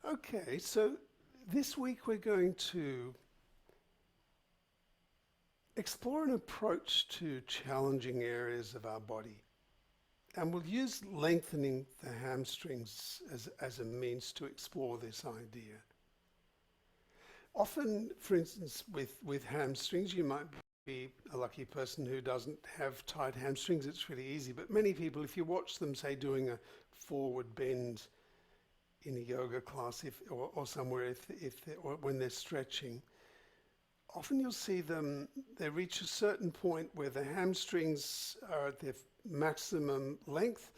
Okay, so this week we're going to explore an approach to challenging areas of our body. And we'll use lengthening the hamstrings as a means to explore this idea. Often, for instance, with hamstrings, you might be a lucky person who doesn't have tight hamstrings. It's really easy. But many people, if you watch them, say, doing a forward bend in a yoga class or somewhere, or when they're stretching, often you'll see them, they reach a certain point where the hamstrings are at their maximum length,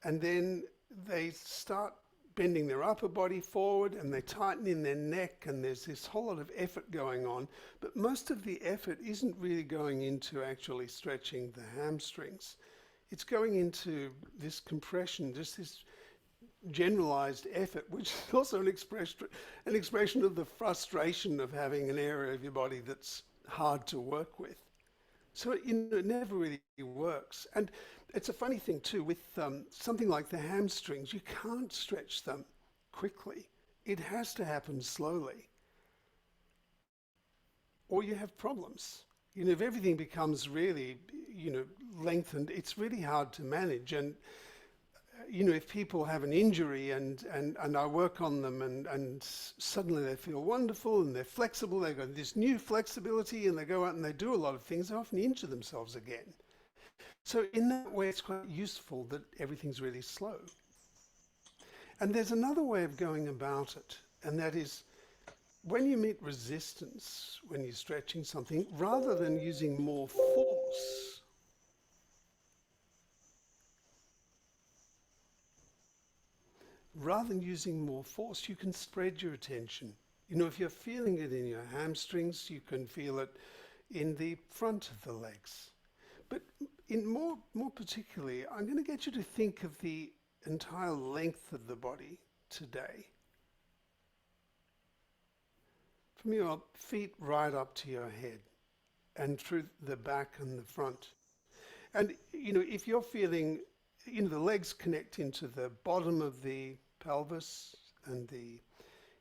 and then they start bending their upper body forward and they tighten in their neck, and there's this whole lot of effort going on, but most of the effort isn't really going into actually stretching the hamstrings. It's going into this compression, just this generalized effort, which is also an expression of the frustration of having an area of your body that's hard to work with. So it never really works. And it's a funny thing too, with something like the hamstrings, you can't stretch them quickly. It has to happen slowly, or you have problems. If everything becomes really, lengthened, it's really hard to manage. And if people have an injury and I work on them and suddenly they feel wonderful and they're flexible, they've got this new flexibility and they go out and they do a lot of things, they often injure themselves again. So in that way, it's quite useful that everything's really slow. And there's another way of going about it, and that is when you meet resistance, when you're stretching something, rather than using more force, you can spread your attention. If you're feeling it in your hamstrings, you can feel it in the front of the legs. But more particularly, I'm going to get you to think of the entire length of the body today. From your feet right up to your head and through the back and the front. And, if you're feeling, the legs connect into the bottom of the pelvis, and the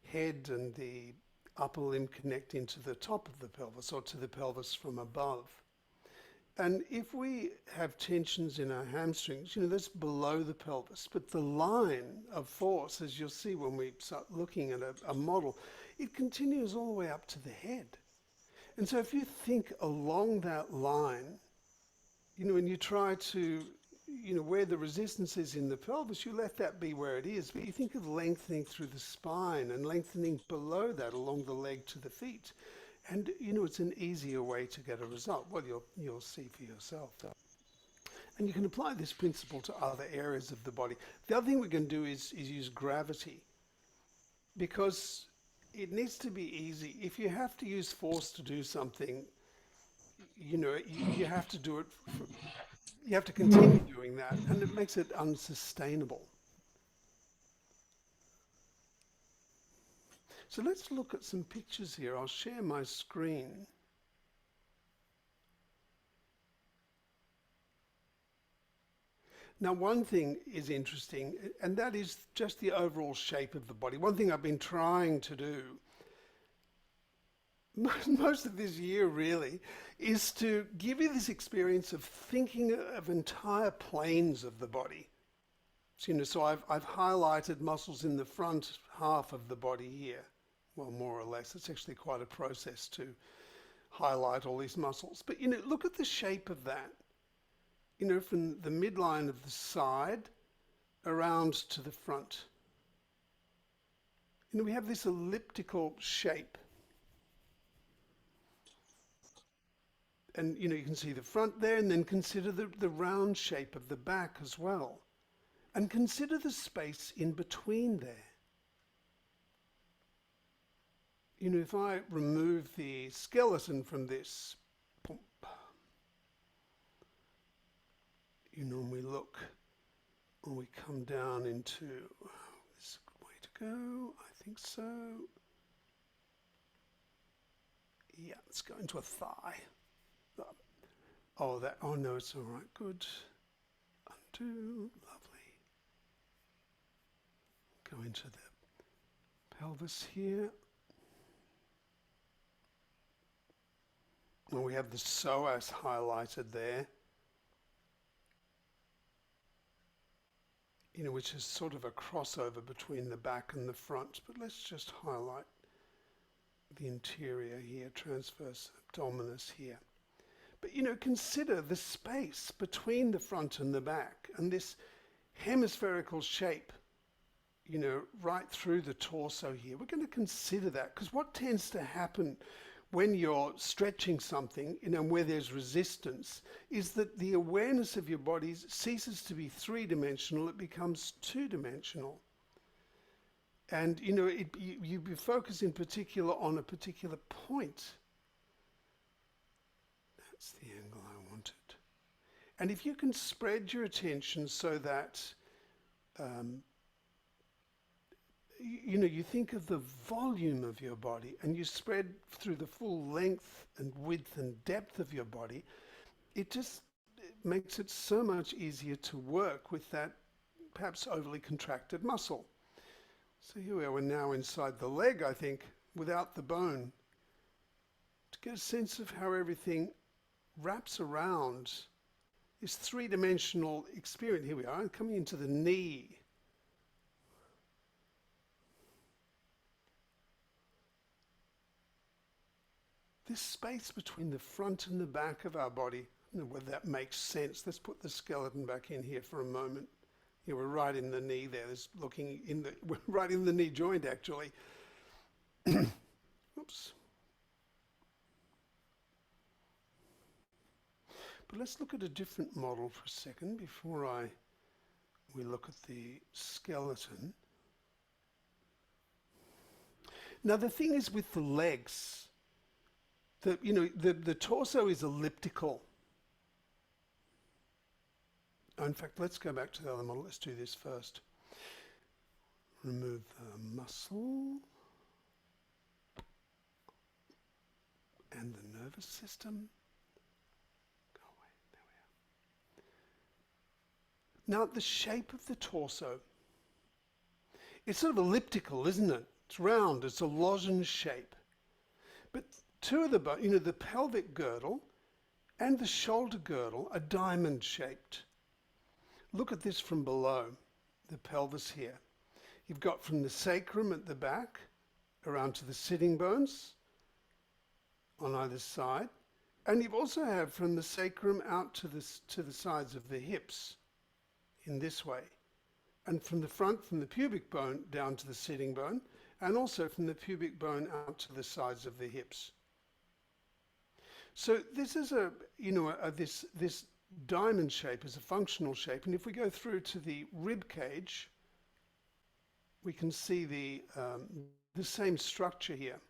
head and the upper limb connect into the top of the pelvis, or to the pelvis from above. And if we have tensions in our hamstrings, that's below the pelvis, but the line of force, as you'll see when we start looking at a model, it continues all the way up to the head. And so if you think along that line, when you try to, where the resistance is in the pelvis, you let that be where it is. But you think of lengthening through the spine and lengthening below that along the leg to the feet. And, it's an easier way to get a result. Well, you'll see for yourself. And you can apply this principle to other areas of the body. The other thing we can do is use gravity, because it needs to be easy. If you have to use force to do something, you have to do it. You have to continue doing that, and it makes it unsustainable. So let's look at some pictures here. I'll share my screen. Now, one thing is interesting, and that is just the overall shape of the body. One thing I've been trying to do most of this year really is to give you this experience of thinking of entire planes of the body. So I've highlighted muscles in the front half of the body here. Well, more or less. It's actually quite a process to highlight all these muscles. But, look at the shape of that. From the midline of the side around to the front. We have this elliptical shape. And, you can see the front there, and then consider the round shape of the back as well. And consider the space in between there. If I remove the skeleton from this, and we look, and we come down into, this way to go, I think so. Yeah, let's go into a thigh. Oh no, it's all right, good. Undo, lovely. Go into the pelvis here. And we have the psoas highlighted there, which is sort of a crossover between the back and the front. But let's just highlight the interior here, transverse abdominis here. But consider the space between the front and the back, and this hemispherical shape, right through the torso here. We're going to consider that, because what tends to happen when you're stretching something, where there's resistance, is that the awareness of your body ceases to be three-dimensional, it becomes two-dimensional. And, you focus in particular on a particular point. That's the angle I wanted. And if you can spread your attention so that, you think of the volume of your body and you spread through the full length and width and depth of your body, it just makes it so much easier to work with that perhaps overly contracted muscle. So here we are, we're now inside the leg, I think, without the bone, to get a sense of how everything wraps around this three-dimensional experience. Here we are, coming into the knee. This space between the front and the back of our body, I don't know whether that makes sense. Let's put the skeleton back in here for a moment. Here we're right in the knee there. We're right in the knee joint, actually. Oops. But let's look at a different model for a second before we look at the skeleton. Now the thing is with the legs, the torso is elliptical. In fact, let's go back to the other model. Let's do this first. Remove the muscle and the nervous system. Go away. There we are. Now, the shape of the torso, it's sort of elliptical, isn't it? It's round. It's a lozenge shape. But two of the pelvic girdle and the shoulder girdle are diamond-shaped. Look at this from below, the pelvis here. You've got from the sacrum at the back around to the sitting bones on either side, and you've also have from the sacrum out to the sides of the hips in this way, and from the front, from the pubic bone down to the sitting bone, and also from the pubic bone out to the sides of the hips. So this is this diamond shape is a functional shape, and if we go through to the rib cage, we can see the same structure here.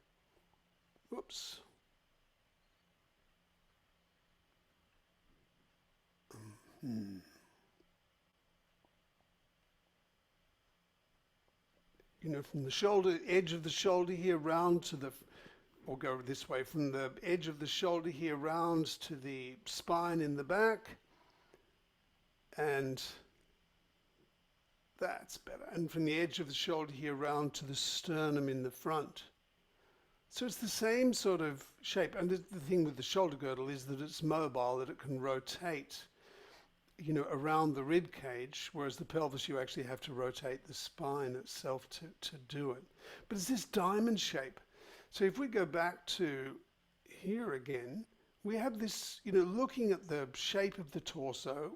Whoops. From the shoulder, edge of the shoulder here round to or go this way, from the edge of the shoulder here round to the spine in the back, and that's better. And from the edge of the shoulder here round to the sternum in the front. So it's the same sort of shape. And the thing with the shoulder girdle is that it's mobile, that it can rotate, around the rib cage, whereas the pelvis you actually have to rotate the spine itself to do it. But it's this diamond shape. So if we go back to here again, we have this, looking at the shape of the torso,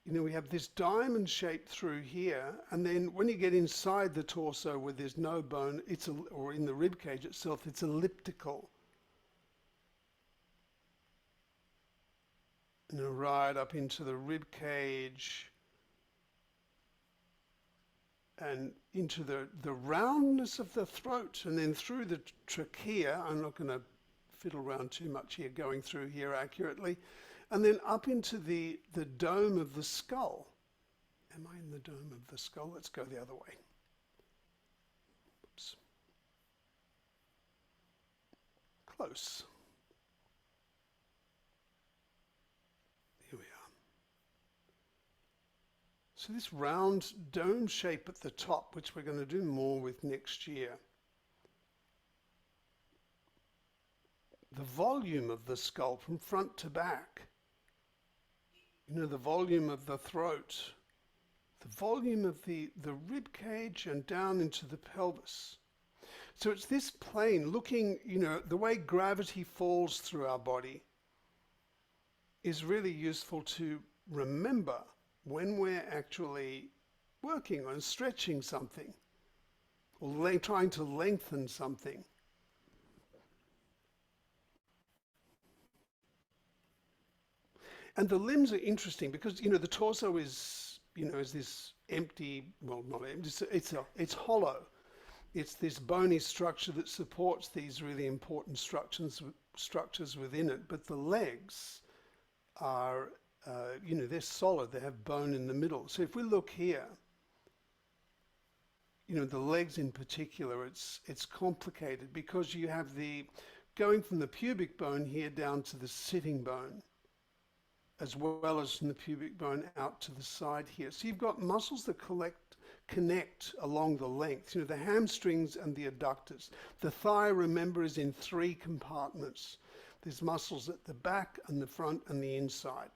we have this diamond shape through here, and then when you get inside the torso where there's no bone, or in the rib cage itself, it's elliptical. Right up into the rib cage and into the roundness of the throat, and then through the trachea. I'm not going to fiddle around too much here, going through here accurately, and then up into the dome of the skull. Am I in the dome of the skull? Let's go the other way. Oops. Close. Here we are. So this round dome shape at the top, which we're going to do more with next year. The volume of the skull from front to back. You know, the volume of the throat, the volume of the rib cage and down into the pelvis. So it's this plane looking, you know, the way gravity falls through our body is really useful to remember when we're actually working on stretching something or trying to lengthen something. And the limbs are interesting because, you know, the torso is, you know, is this empty, well, not empty, it's hollow. It's this bony structure that supports these really important structures within it. But the legs are, you know, they're solid. They have bone in the middle. So if we look here, you know, the legs in particular, it's complicated because you have going from the pubic bone here down to the sitting bone, as well as from the pubic bone out to the side here. So you've got muscles that connect along the length, you know, the hamstrings and the adductors. The thigh, remember, is in 3 compartments. There's muscles at the back and the front and the inside.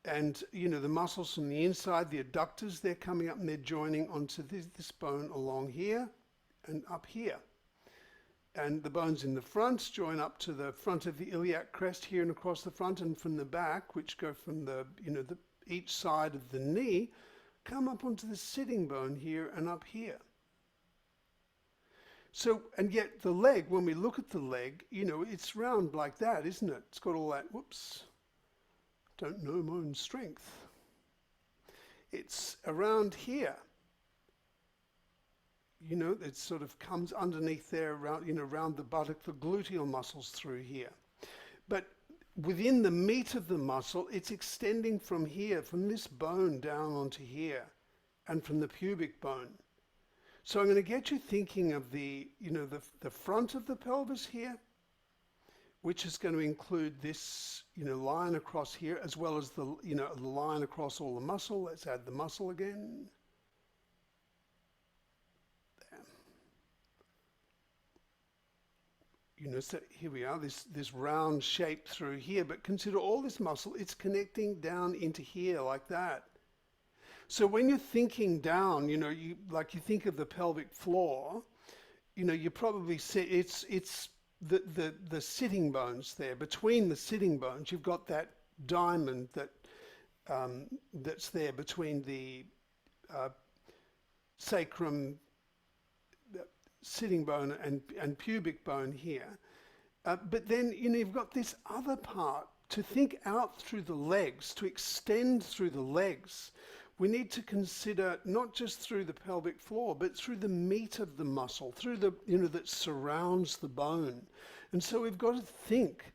And, you know, the muscles from the inside, the adductors, they're coming up and they're joining onto this bone along here and up here. And the bones in the front join up to the front of the iliac crest here and across the front, and from the back, which go from the, you know, each side of the knee, come up onto the sitting bone here and up here. So, and yet the leg, when we look at the leg, you know, it's round like that, isn't it? It's got all that, whoops, don't know my own strength. It's around here. You know, it sort of comes underneath there, around, you know, around the buttock, the gluteal muscles through here. But within the meat of the muscle, it's extending from here, from this bone down onto here, and from the pubic bone. So I'm going to get you thinking of the, you know, the front of the pelvis here, which is going to include this, you know, line across here, as well as the, you know, the line across all the muscle. Let's add the muscle again. You know, so here we are, this round shape through here, but consider all this muscle, it's connecting down into here like that. So when you're thinking down, you know, you think of the pelvic floor, you know, you probably say it's the sitting bones there. Between the sitting bones, you've got that diamond that's there between the sacrum, sitting bone and pubic bone here. But then, you know, you've got this other part to think out through the legs, to extend through the legs. We need to consider not just through the pelvic floor, but through the meat of the muscle, through the, you know, that surrounds the bone. And so we've got to think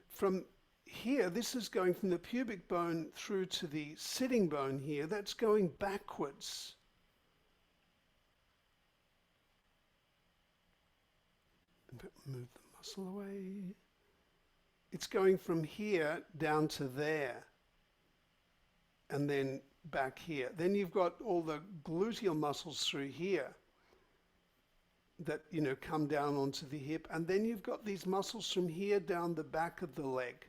from here, this is going from the pubic bone through to the sitting bone here, that's going backwards. Move the muscle away. It's going from here down to there and then back here. Then you've got all the gluteal muscles through here that, you know, come down onto the hip, and then you've got these muscles from here down the back of the leg.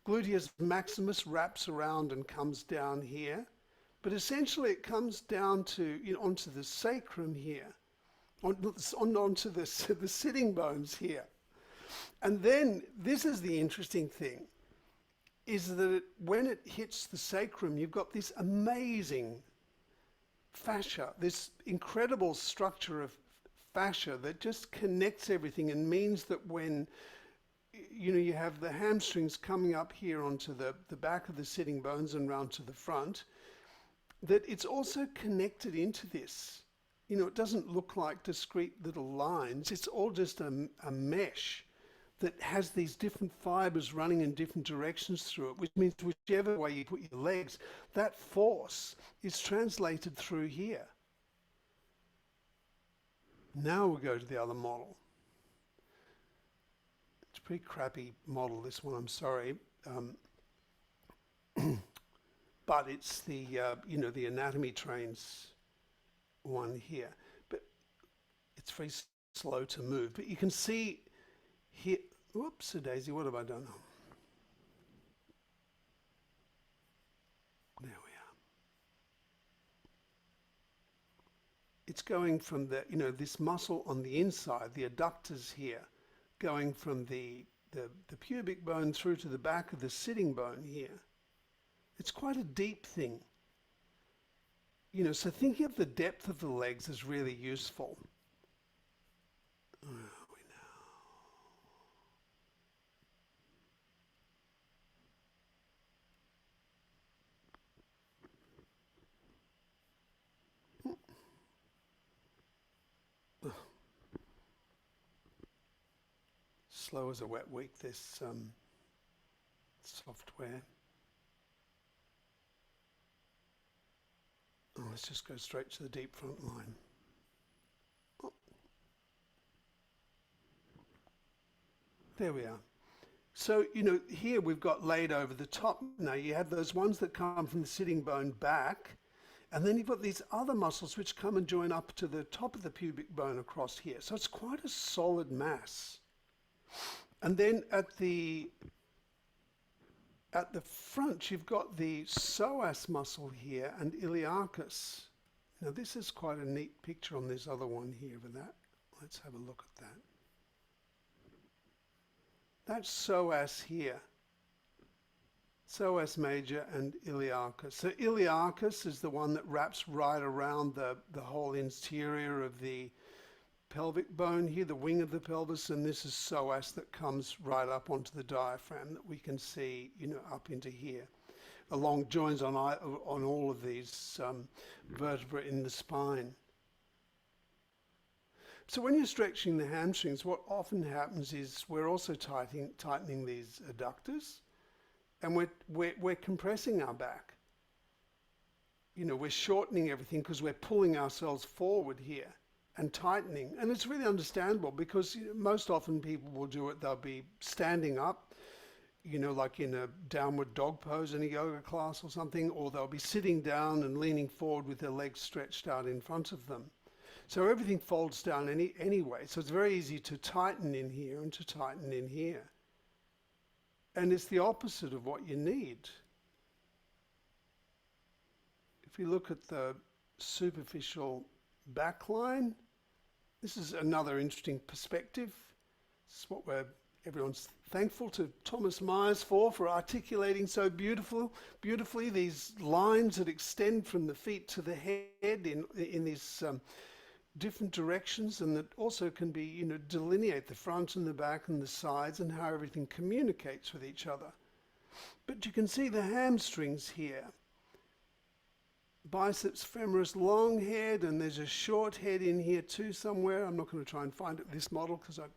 Gluteus maximus wraps around and comes down here, but essentially it comes down to, you know, onto the sacrum here. Onto the sitting bones here. And then, this is the interesting thing, is that when it hits the sacrum, you've got this amazing fascia, this incredible structure of fascia that just connects everything and means that when, you know, you have the hamstrings coming up here onto the back of the sitting bones and round to the front, that it's also connected into this. You know, it doesn't look like discrete little lines. It's all just a mesh that has these different fibers running in different directions through it, which means whichever way you put your legs, that force is translated through here. Now we'll go to the other model. It's a pretty crappy model, this one, I'm sorry. but it's the, the anatomy trains one here. But it's very slow to move. But you can see here, whoops, a daisy, what have I done? There we are. It's going from the, this muscle on the inside, the adductors here, going from the pubic bone through to the back of the sitting bone here. It's quite a deep thing. So thinking of the depth of the legs is really useful. Where are we now? Slow as a wet week, this software. Oh, let's just go straight to the deep front line. Oh. There we are. So, here we've got laid over the top. Now you have those ones that come from the sitting bone back, and then you've got these other muscles which come and join up to the top of the pubic bone across here. So it's quite a solid mass. And then at the front, you've got the psoas muscle here and iliacus. Now this is quite a neat picture on this other one here with that. Let's have a look at that. That's psoas here. Psoas major and iliacus. So iliacus is the one that wraps right around the whole interior of the pelvic bone here, the wing of the pelvis, and this is psoas that comes right up onto the diaphragm that we can see, up into here, along joins on all of these vertebrae in the spine. So when you're stretching the hamstrings, what often happens is we're also tightening these adductors, and we're compressing our back. We're shortening everything because we're pulling ourselves forward here and tightening. And it's really understandable because most often people will do it, they'll be standing up, like in a downward dog pose in a yoga class or something, or they'll be sitting down and leaning forward with their legs stretched out in front of them. So everything folds down anyway. So it's very easy to tighten in here and to tighten in here. And it's the opposite of what you need. If you look at the superficial back line, this is another interesting perspective. This is what everyone's thankful to Thomas Myers for articulating so beautifully these lines that extend from the feet to the head in these different directions, and that also can be, delineate the front and the back and the sides and how everything communicates with each other. But you can see the hamstrings here. Biceps femoris, long head, and there's a short head in here too somewhere. I'm not going to try and find it this model because I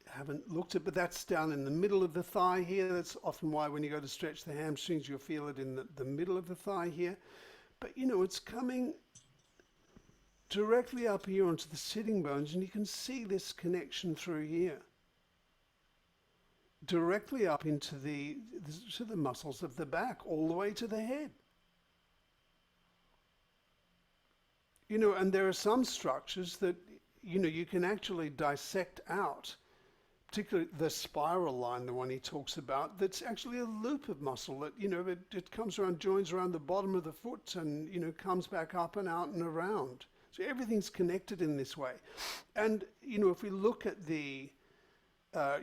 haven't looked at it, but that's down in the middle of the thigh here. That's often why when you go to stretch the hamstrings, you'll feel it in the middle of the thigh here. But it's coming directly up here onto the sitting bones, and you can see this connection through here. Directly up into the muscles of the back, all the way to the head. And there are some structures that, you can actually dissect out, particularly the spiral line, the one he talks about, that's actually a loop of muscle that, it comes around, joins around the bottom of the foot and, comes back up and out and around. So everything's connected in this way. And, if we look at the,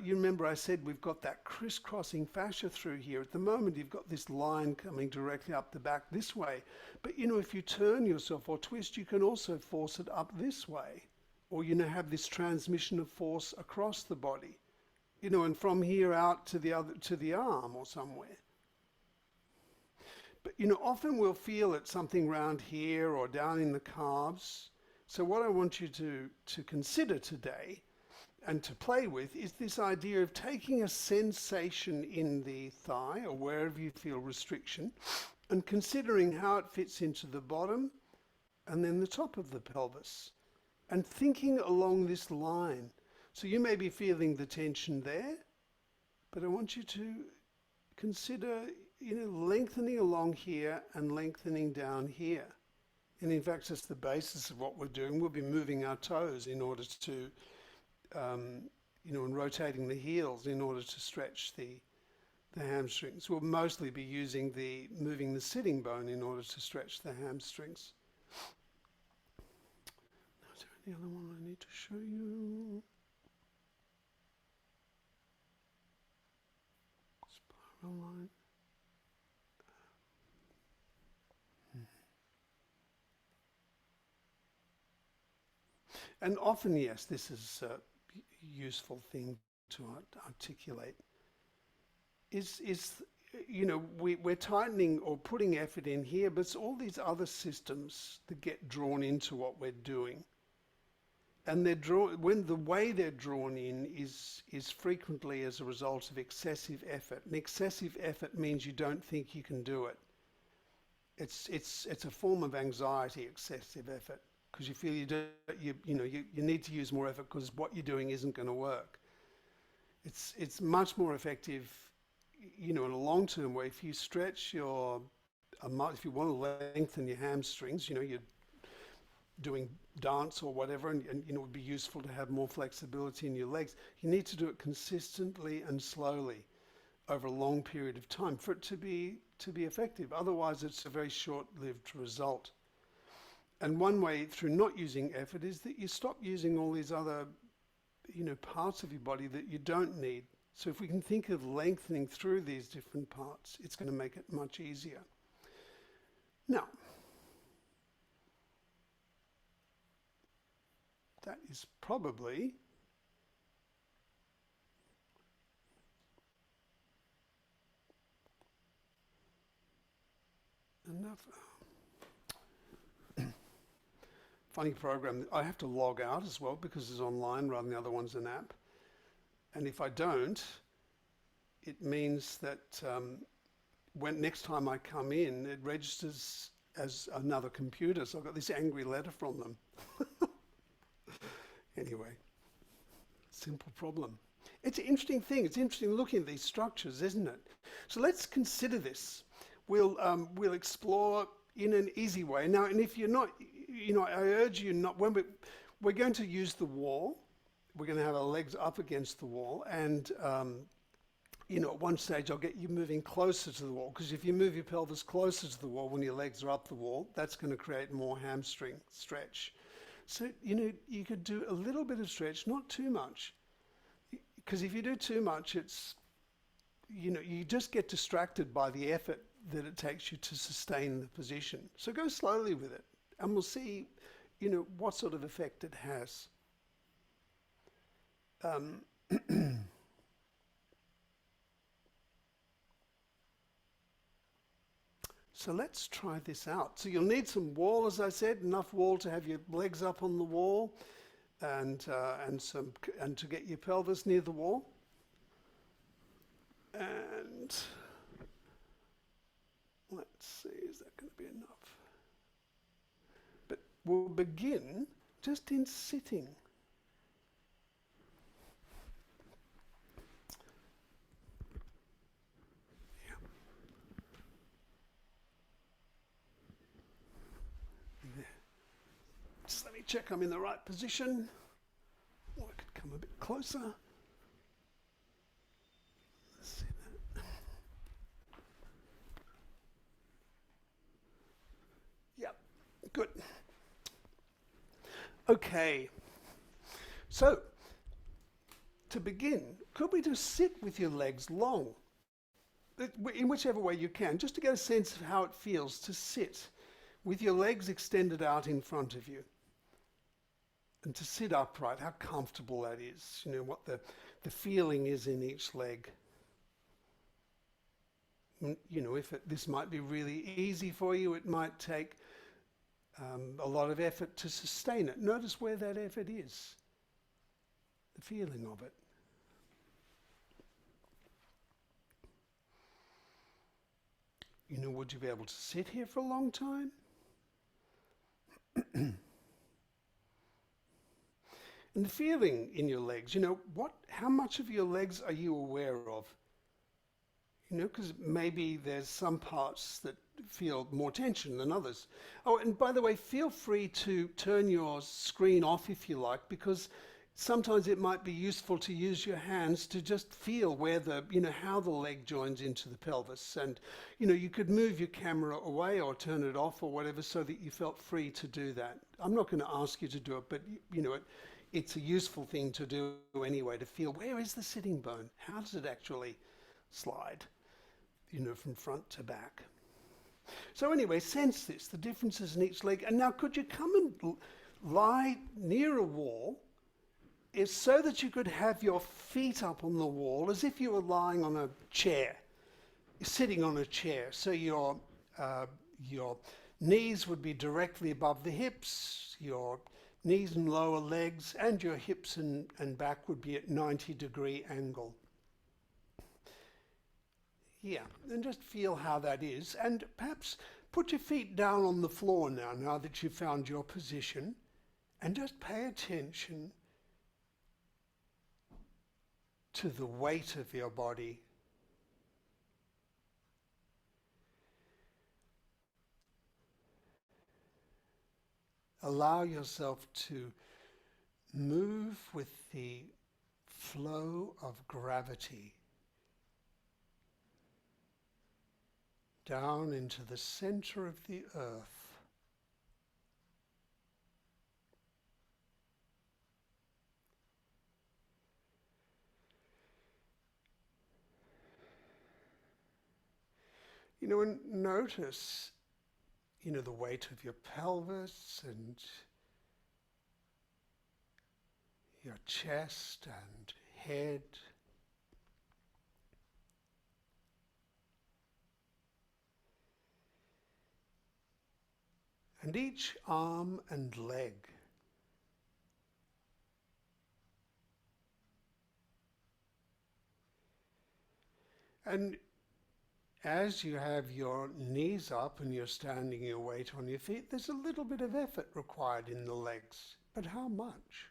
you remember I said we've got that crisscrossing fascia through here. At the moment, you've got this line coming directly up the back this way. But, if you turn yourself or twist, you can also force it up this way. Or, have this transmission of force across the body. And from here out to the arm or somewhere. But, often we'll feel it something round here or down in the calves. So what I want you to consider today and to play with is this idea of taking a sensation in the thigh or wherever you feel restriction and considering how it fits into the bottom and then the top of the pelvis and thinking along this line. So you may be feeling the tension there, but I want you to consider, lengthening along here and lengthening down here. And in fact, it's the basis of what we're doing. We'll be moving our toes in order to, and rotating the heels in order to stretch the hamstrings. We'll mostly be moving the sitting bone in order to stretch the hamstrings. Now, is there any other one I need to show you? Spiral line. And often, yes, this is a useful thing to articulate. We're tightening or putting effort in here, but it's all these other systems that get drawn into what we're doing. And the way they're drawn in is frequently as a result of excessive effort. And excessive effort means you don't think you can do it. It's a form of anxiety, excessive effort, because you feel you need to use more effort because what you're doing isn't going to work. It's much more effective, in a long-term way. If you stretch if you want to lengthen your hamstrings, you're doing dance or whatever, and it would be useful to have more flexibility in your legs. You need to do it consistently and slowly over a long period of time for it to be effective. Otherwise, it's a very short-lived result. And one way through not using effort is that you stop using all these other, parts of your body that you don't need. So if we can think of lengthening through these different parts, it's going to make it much easier. Now, that is probably enough. Funny program. I have to log out as well because it's online rather than the other one's an app. And if I don't, it means that when next time I come in, it registers as another computer. So I've got this angry letter from them. Anyway, simple problem. It's an interesting thing. It's interesting looking at these structures, isn't it? So let's consider this. We'll explore in an easy way. Now, and if you're not, I urge you not, when we're going to use the wall, we're going to have our legs up against the wall, and at one stage I'll get you moving closer to the wall, because if you move your pelvis closer to the wall when your legs are up the wall, that's going to create more hamstring stretch. So, you could do a little bit of stretch, not too much, because if you do too much, it's, you just get distracted by the effort that it takes you to sustain the position. So go slowly with it, and we'll see, what sort of effect it has. So let's try this out. So you'll need some wall, as I said, enough wall to have your legs up on the wall, and to get your pelvis near the wall. And let's see, is that going to be enough? But we'll begin just in sitting. Just let me check I'm in the right position. Oh, I could come a bit closer. Let's see that. Yep, good. Okay, so to begin, could we just sit with your legs long? In whichever way you can, just to get a sense of how it feels to sit with your legs extended out in front of you. And to sit upright, how comfortable that is, what the feeling is in each leg. If this might be really easy for you, it might take a lot of effort to sustain it. Notice where that effort is, the feeling of it. Would you be able to sit here for a long time? And the feeling in your legs, how much of your legs are you aware of? you know, because maybe there's some parts that feel more tension than others. Oh, and by the way, feel free to turn your screen off if you like, because sometimes it might be useful to use your hands to just feel where the, you know, how the leg joins into the pelvis. And, you know, you could move your camera away or turn it off or whatever so that you felt free to do that. I'm not going to ask you to do it, but, you know, it's a useful thing to do anyway, to feel where is the sitting bone? How does it actually slide, you know, from front to back? So anyway, sense this, the differences in each leg. And now could you come and lie near a wall, is so that you could have your feet up on the wall as if you were lying on a chair, sitting on a chair. So your knees would be directly above the hips, your knees and lower legs, and your hips and back would be at 90-degree angle. Yeah, and just feel how that is. And perhaps put your feet down on the floor now that you've found your position, and just pay attention to the weight of your body. Allow yourself to move with the flow of gravity down into the center of the earth. You know, and notice, you know, the weight of your pelvis and your chest and head. And each arm and leg. And as you have your knees up and you're standing your weight on your feet, there's a little bit of effort required in the legs. But how much?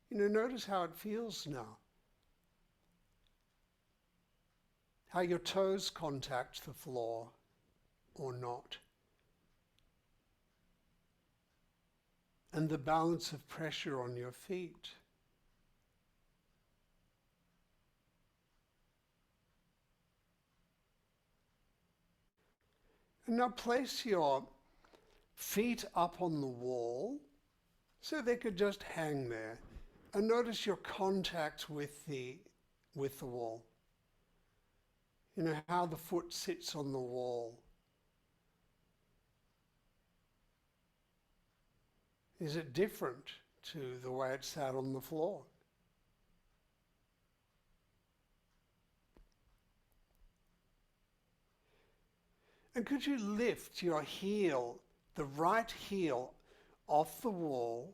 You know, notice how it feels now. How your toes contact the floor or not. And the balance of pressure on your feet. And now place your feet up on the wall so they could just hang there. And notice your contact with the wall. You know, how the foot sits on the wall. Is it different to the way it sat on the floor? And could you lift your heel, the right heel, off the wall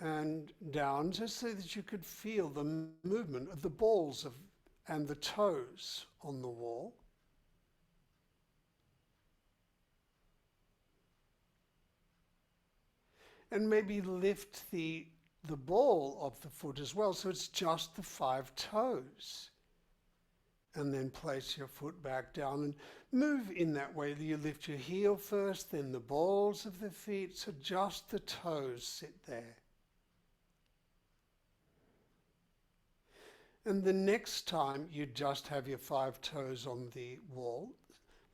and down, just so that you could feel the movement of the balls and the toes on the wall? And maybe lift the ball of the foot as well, so it's just the 5 toes. And then place your foot back down and move in that way. You lift your heel first, then the balls of the feet, so just the toes sit there. And the next time you just have your 5 toes on the wall,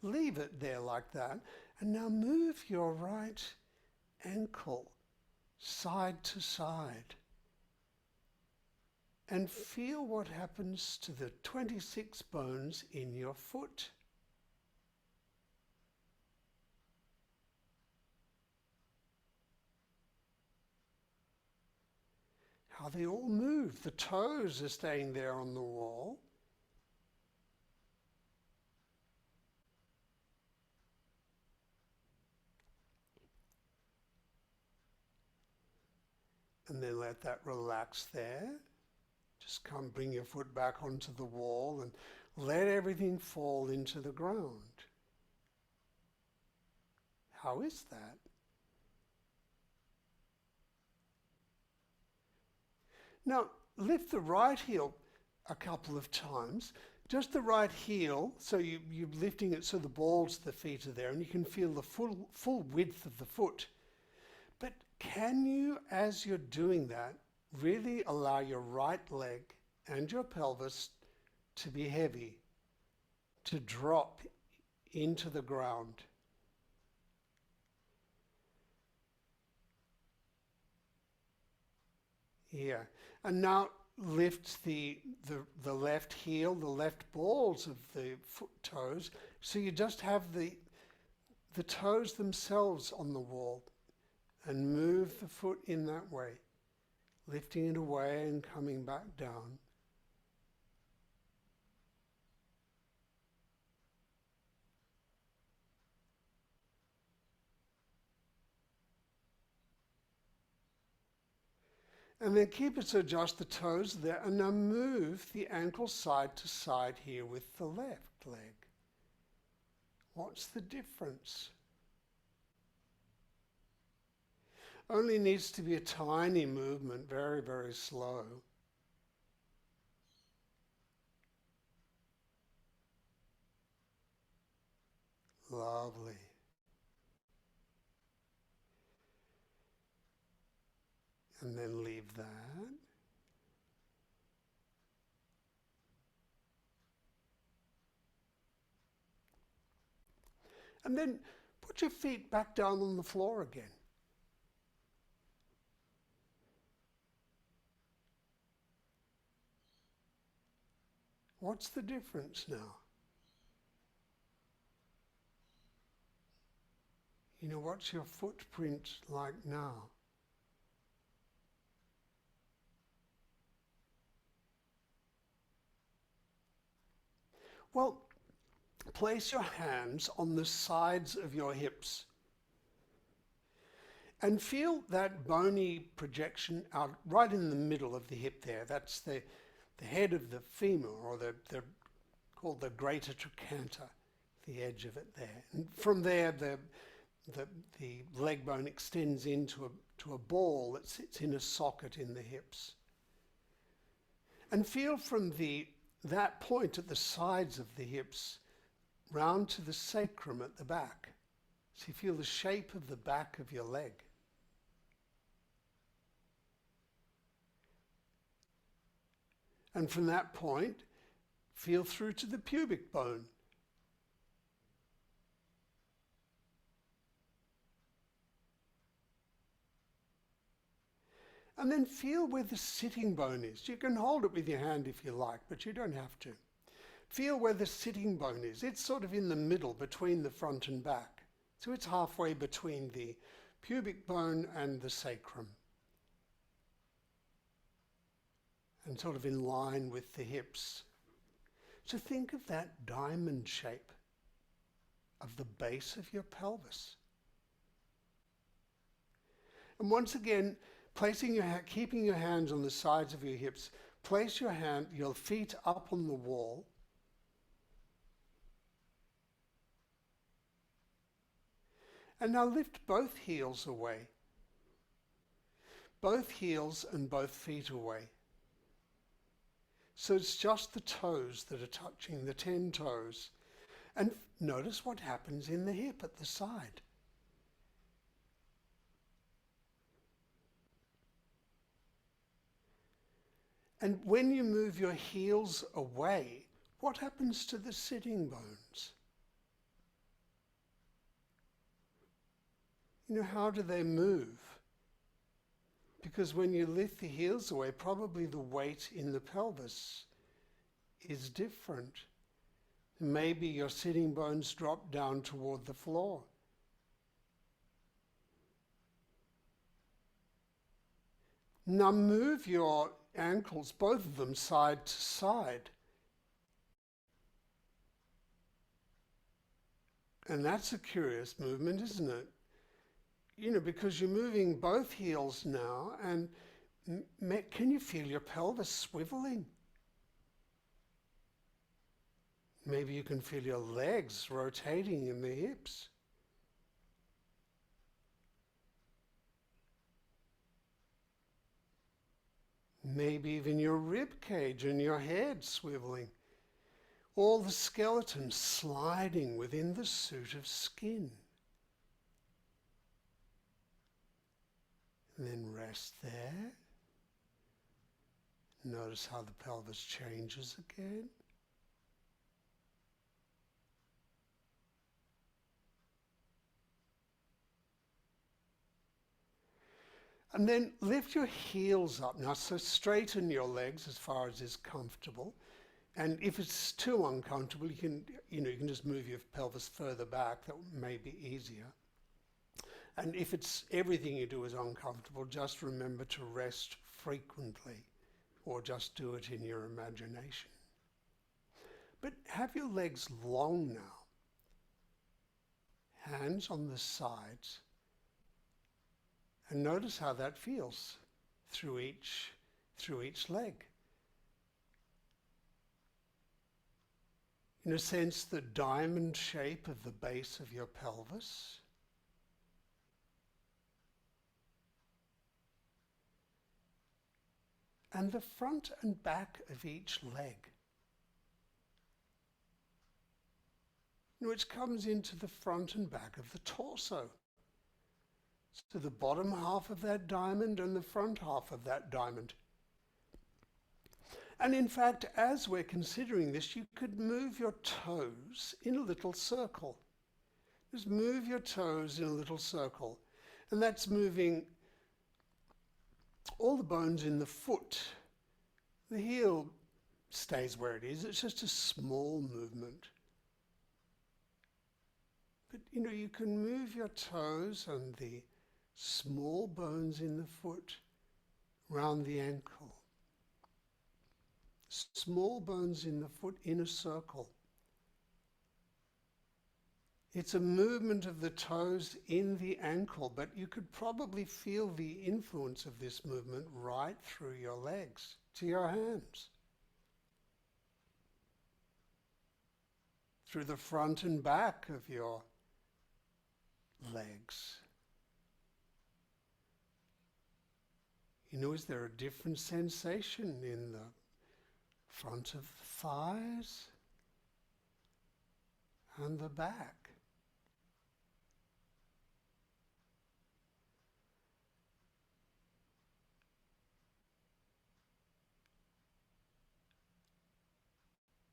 leave it there like that. And now move your right ankle side to side. And feel what happens to the 26 bones in your foot. How they all move. The toes are staying there on the wall. And then let that relax there. Just come, bring your foot back onto the wall and let everything fall into the ground. How is that? Now, lift the right heel a couple of times Just the right heel, so you're lifting it so the balls of the feet are there, and you can feel the full width of the foot. But can you, as you're doing that, really allow your right leg and your pelvis to be heavy, to drop into the ground? Yeah. And now lift the left heel, the left balls of the foot toes, so you just have the toes themselves on the wall, and move the foot in that way, lifting it away and coming back down. And then keep it so just the toes there, and now move the ankle side to side here with the left leg. What's the difference? Only needs to be a tiny movement, very, very slow. Lovely. And then leave that. And then put your feet back down on the floor again. What's the difference now? You know, what's your footprint like now? Well, place your hands on the sides of your hips and feel that bony projection out right in the middle of the hip there. That's the head of the femur, or the called the greater trochanter, the edge of it there. And from there, the leg bone extends into a ball that sits in a socket in the hips. And feel from that point at the sides of the hips round to the sacrum at the back. So you feel the shape of the back of your leg. And from that point, feel through to the pubic bone. And then feel where the sitting bone is. You can hold it with your hand if you like, but you don't have to. Feel where the sitting bone is. It's sort of in the middle between the front and back. So it's halfway between the pubic bone and the sacrum, and sort of in line with the hips. So think of that diamond shape of the base of your pelvis. And once again, keeping your hands on the sides of your hips, place your feet up on the wall. And now lift both heels away. Both heels and both feet away. So it's just the toes that are touching, the 10 toes. And notice what happens in the hip at the side. And when you move your heels away, what happens to the sitting bones? You know, how do they move? Because when you lift the heels away, probably the weight in the pelvis is different. Maybe your sitting bones drop down toward the floor. Now move your ankles, both of them, side to side. And that's a curious movement, isn't it? You know, because you're moving both heels now, and can you feel your pelvis swiveling? Maybe you can feel your legs rotating in the hips. Maybe even your rib cage and your head swiveling. all the skeleton sliding within the suit of skin. And then rest there. Notice how the pelvis changes again. And then lift your heels up. Now, so straighten your legs as far as is comfortable. And if it's too uncomfortable, you can just move your pelvis further back. That may be easier. And if it's everything you do is uncomfortable, just remember to rest frequently, or just do it in your imagination. But have your legs long now. Hands on the sides. And notice how that feels through each leg. In a sense, the diamond shape of the base of your pelvis. And the front and back of each leg, which comes into the front and back of the torso. So the bottom half of that diamond and the front half of that diamond. And in fact, as we're considering this, you could move your toes in a little circle. Just move your toes in a little circle. And that's moving all the bones in the foot. The heel stays where it is. It's just a small movement. But you can move your toes and the small bones in the foot round the ankle. Small bones in the foot in a circle. It's a movement of the toes in the ankle, but you could probably feel the influence of this movement right through your legs to your hands. Through the front and back of your legs. Is there a different sensation in the front of the thighs and the back?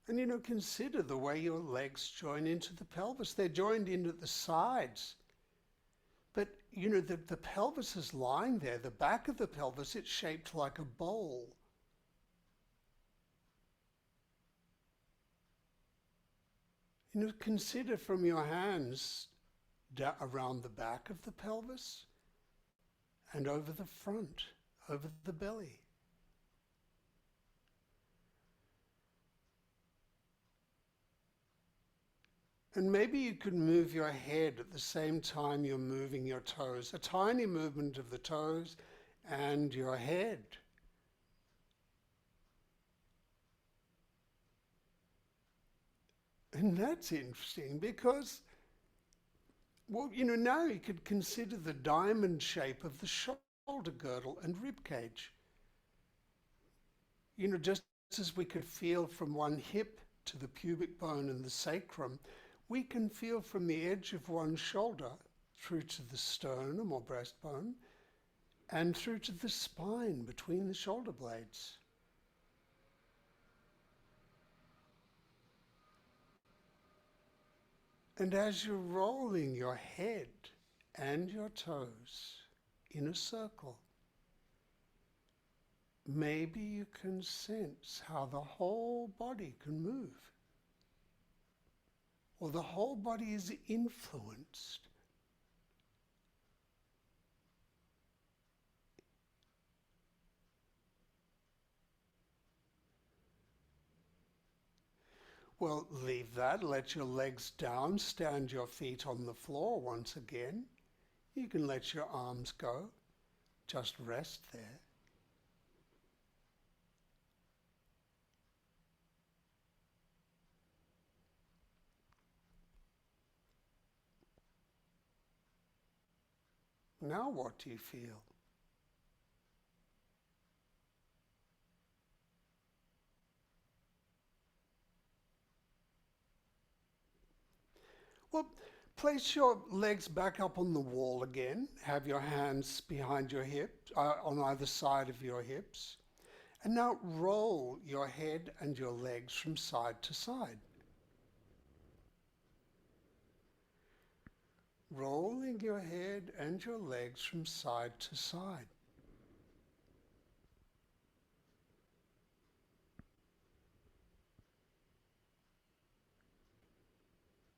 And consider the way your legs join into the pelvis. They're joined in at the sides. But, the pelvis is lying there. The back of the pelvis, it's shaped like a bowl. Consider from your hands around the back of the pelvis and over the front, over the belly. And maybe you could move your head at the same time you're moving your toes. A tiny movement of the toes and your head. And that's interesting because, now you could consider the diamond shape of the shoulder girdle and rib cage. Just as we could feel from one hip to the pubic bone and the sacrum, we can feel from the edge of one shoulder through to the sternum or breastbone and through to the spine between the shoulder blades. And as you're rolling your head and your toes in a circle, maybe you can sense how the whole body can move. Or the whole body is influenced. Well, leave that, let your legs down, stand your feet on the floor once again. You can let your arms go, just rest there. Now what do you feel? Well, place your legs back up on the wall again. Have your hands behind your hips, on either side of your hips. And now roll your head and your legs from side to side. Rolling your head and your legs from side to side.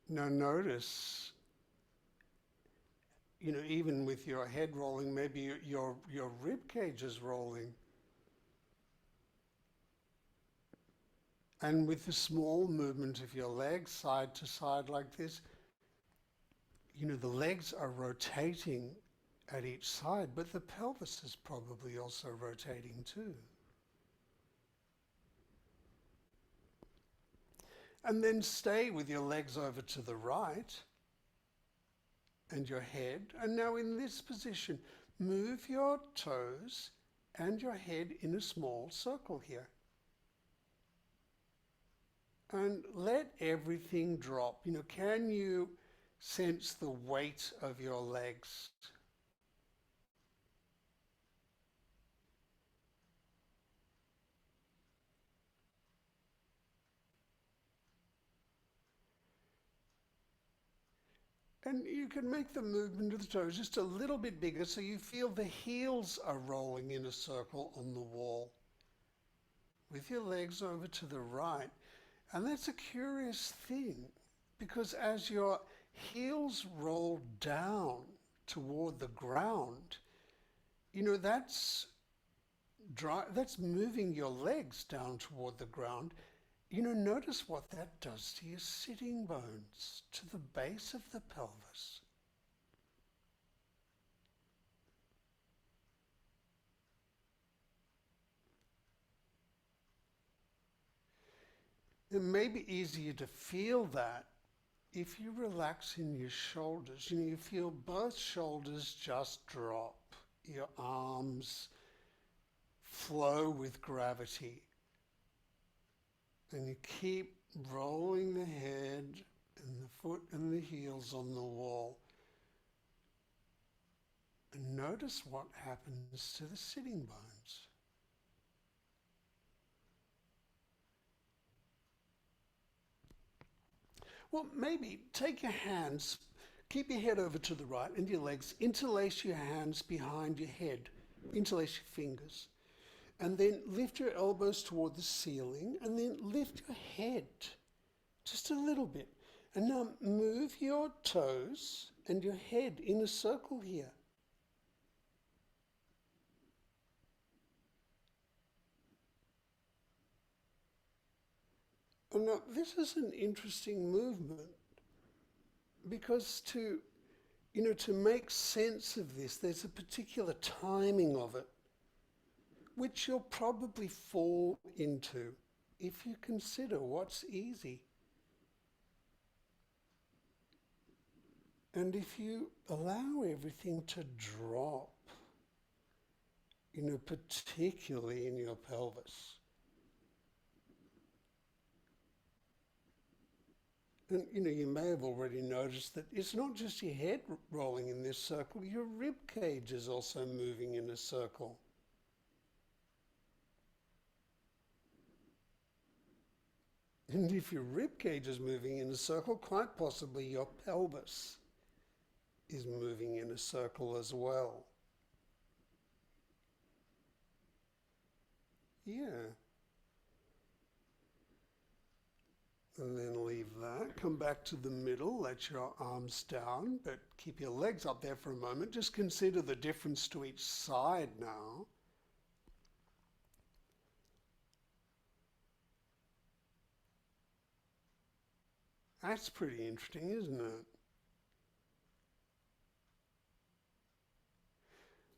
Now notice, even with your head rolling, maybe your rib cage is rolling. And with the small movement of your legs side to side like this, the legs are rotating at each side, but the pelvis is probably also rotating too. And then stay with your legs over to the right and your head. And now in this position, move your toes and your head in a small circle here. And let everything drop. Can you sense the weight of your legs? And you can make the movement of the toes just a little bit bigger so you feel the heels are rolling in a circle on the wall with your legs over to the right. And that's a curious thing because as your heels roll down toward the ground, that's moving your legs down toward the ground. Notice what that does to your sitting bones, to the base of the pelvis. It may be easier to feel that if you relax in your shoulders. You feel both shoulders just drop. Your arms flow with gravity. And you keep rolling the head and the foot and the heels on the wall. And notice what happens to the sitting bones. Well, maybe take your hands, keep your head over to the right and your legs, interlace your hands behind your head, interlace your fingers. And then lift your elbows toward the ceiling and then lift your head just a little bit. And now move your toes and your head in a circle here. And now this is an interesting movement because to make sense of this, there's a particular timing of it, which you'll probably fall into if you consider what's easy. And if you allow everything to drop, particularly in your pelvis. And you may have already noticed that it's not just your head rolling in this circle, your rib cage is also moving in a circle. And if your rib cage is moving in a circle, quite possibly your pelvis is moving in a circle as well. Yeah. And then leave that. Come back to the middle. Let your arms down, but keep your legs up there for a moment. Just consider the difference to each side now. That's pretty interesting, isn't it?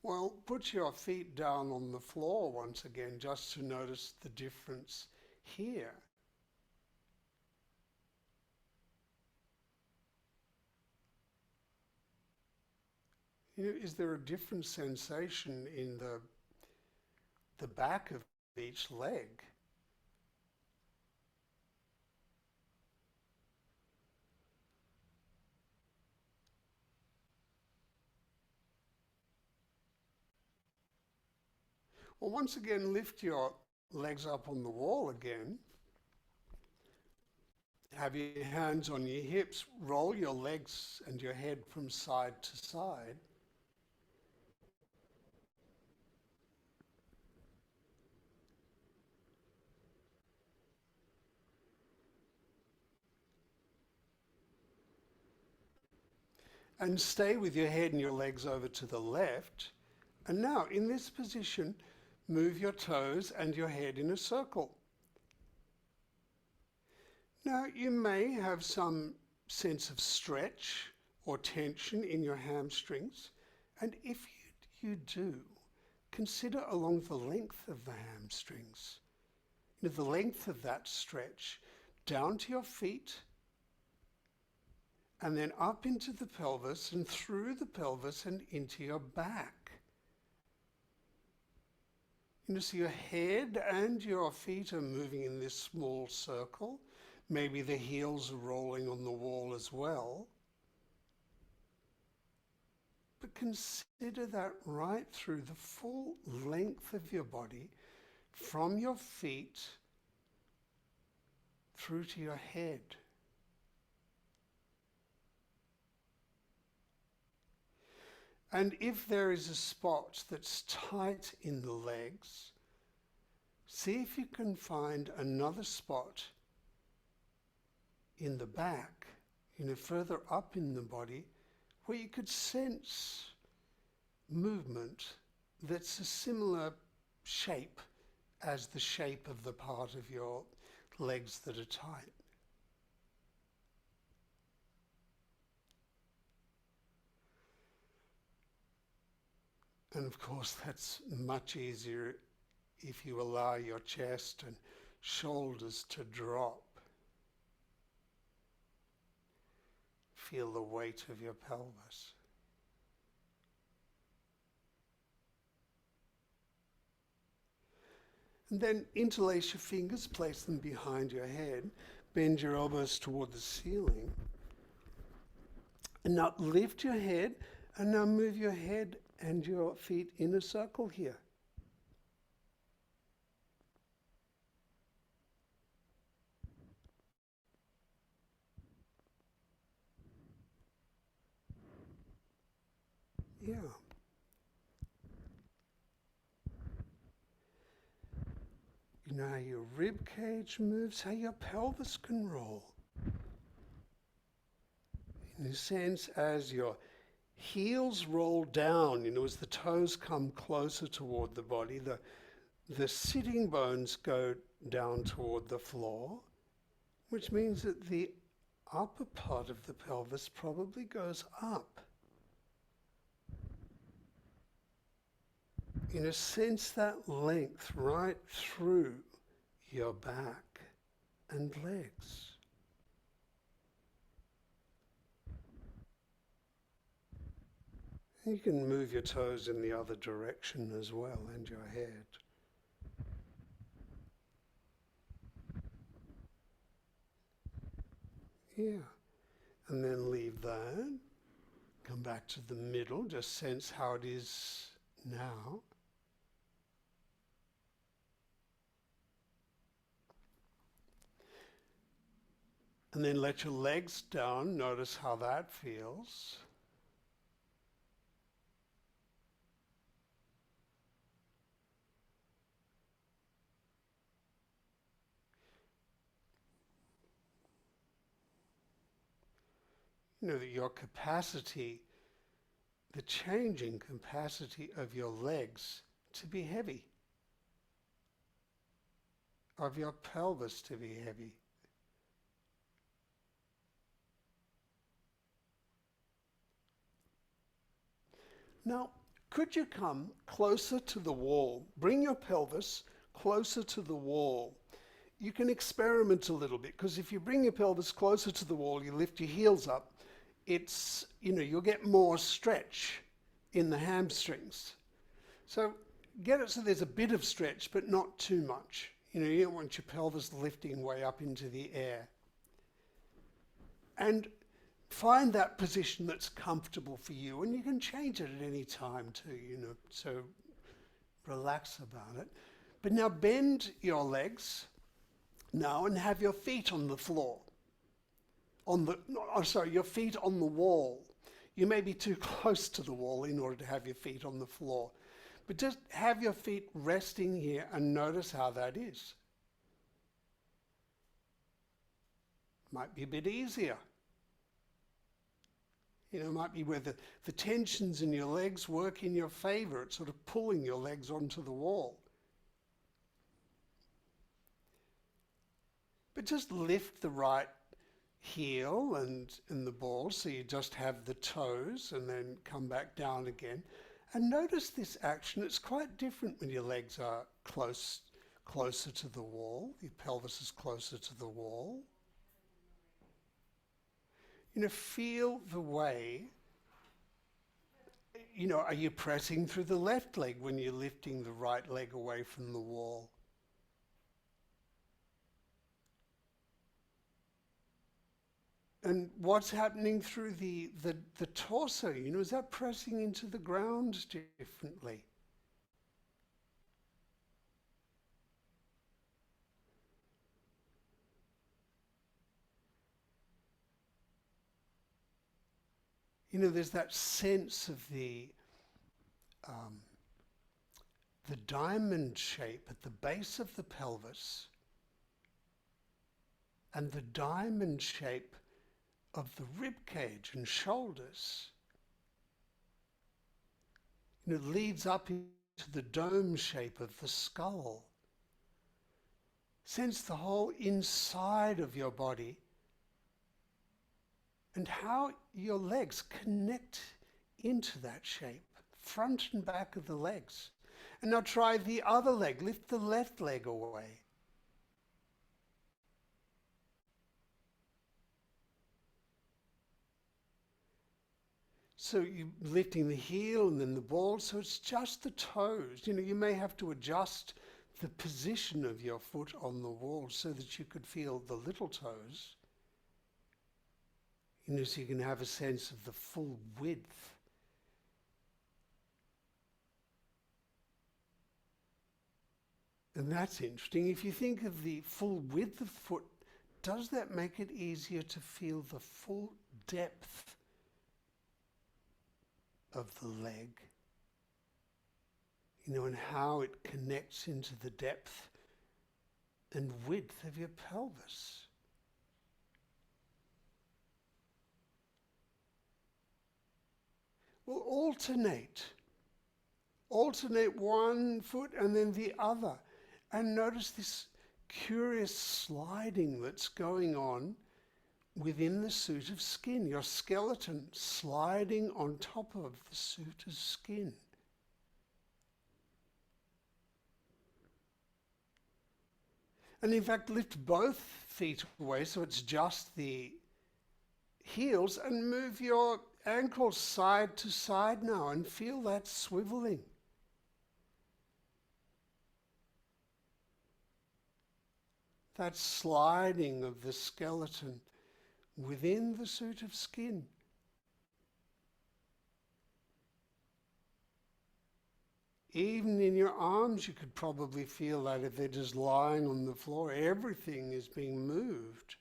Well, put your feet down on the floor once again, just to notice the difference here. Is there a different sensation in the back of each leg? Well, once again, lift your legs up on the wall again. Have your hands on your hips, roll your legs and your head from side to side. And stay with your head and your legs over to the left. And now, in this position, move your toes and your head in a circle. Now, you may have some sense of stretch or tension in your hamstrings. And if you do, consider along the length of the hamstrings, the length of that stretch, down to your feet, and then up into the pelvis and through the pelvis and into your back. So your head and your feet are moving in this small circle. Maybe the heels are rolling on the wall as well. But consider that right through the full length of your body, from your feet through to your head. And if there is a spot that's tight in the legs, see if you can find another spot in the back, further up in the body, where you could sense movement that's a similar shape as the shape of the part of your legs that are tight. And of course, that's much easier if you allow your chest and shoulders to drop. Feel the weight of your pelvis. And then interlace your fingers, place them behind your head, bend your elbows toward the ceiling. And now lift your head, and now move your head and your feet in a circle here. Yeah. You know how your rib cage moves, how your pelvis can roll. In a sense, as your heels roll down, as the toes come closer toward the body, the sitting bones go down toward the floor, which means that the upper part of the pelvis probably goes up. In a sense, that length right through your back and legs. You can move your toes in the other direction as well, and your head. Yeah. And then leave that. Come back to the middle. Just sense how it is now. And then let your legs down. Notice how that feels. That your capacity, the changing capacity of your legs to be heavy, of your pelvis to be heavy. Now, could you come closer to the wall? Bring your pelvis closer to the wall. You can experiment a little bit, because if you bring your pelvis closer to the wall, you lift your heels up, you'll get more stretch in the hamstrings. So get it so there's a bit of stretch, but not too much. You don't want your pelvis lifting way up into the air. And find that position that's comfortable for you, and you can change it at any time too, So relax about it. But now bend your legs now and have your feet on the floor. Your feet on the wall. You may be too close to the wall in order to have your feet on the floor. But just have your feet resting here and notice how that is. Might be a bit easier. It might be where the tensions in your legs work in your favor. It's sort of pulling your legs onto the wall. But just lift the right heel and the ball, so you just have the toes, and then come back down again. And notice this action. It's quite different when your legs are closer to the wall. Your pelvis is closer to the wall. Feel the way, are you pressing through the left leg when you're lifting the right leg away from the wall? And what's happening through the torso? Is that pressing into the ground differently? There's that sense of the diamond shape at the base of the pelvis and the diamond shape of the rib cage and shoulders. It leads up into the dome shape of the skull. Sense the whole inside of your body and how your legs connect into that shape, front and back of the legs. And now try the other leg. Lift the left leg away. So you're lifting the heel and then the ball, so it's just the toes. You may have to adjust the position of your foot on the wall so that you could feel the little toes. So you can have a sense of the full width. And that's interesting. If you think of the full width of the foot, does that make it easier to feel the full depth of the leg? And how it connects into the depth and width of your pelvis. Well, alternate one foot and then the other, and notice this curious sliding that's going on within the suit of skin, your skeleton sliding on top of the suit of skin. And in fact, lift both feet away so it's just the heels, and move your ankles side to side now and feel that swiveling. That sliding of the skeleton within the suit of skin. Even in your arms, you could probably feel that if they're just lying on the floor. Everything is being moved.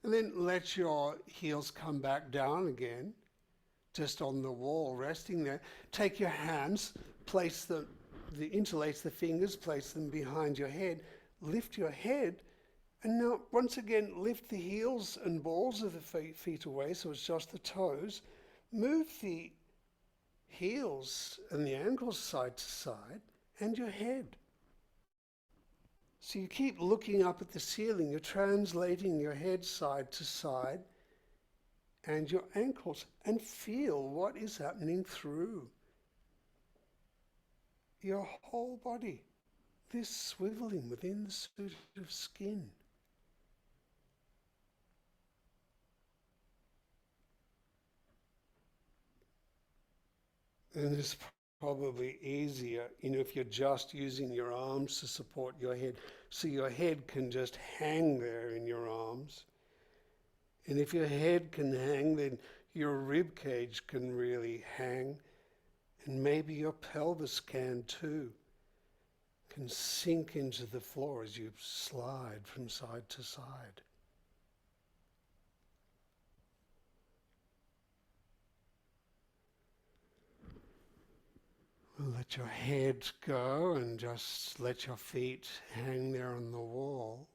And then let your heels come back down again, just on the wall, resting there. Take your hands, place interlace the fingers, place them behind your head, lift your head, and now once again lift the heels and balls of the feet away, so it's just the toes. Move the heels and the ankles side to side, and your head. So you keep looking up at the ceiling, you're translating your head side to side and your ankles, and feel what is happening through your whole body, this swiveling within the suit of skin. And it's probably easier, if you're just using your arms to support your head, so your head can just hang there in your arms. And if your head can hang, then your rib cage can really hang, And maybe your pelvis can too. Can sink into the floor as you slide from side to side. Let your head go and just let your feet hang there on the wall.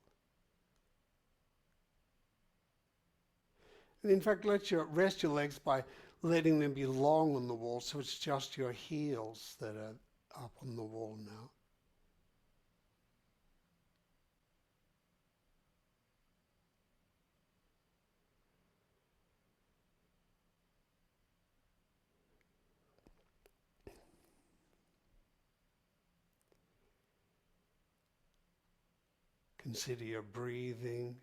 And in fact, rest your legs by letting them be long on the wall, so it's just your heels that are up on the wall now. Consider your breathing.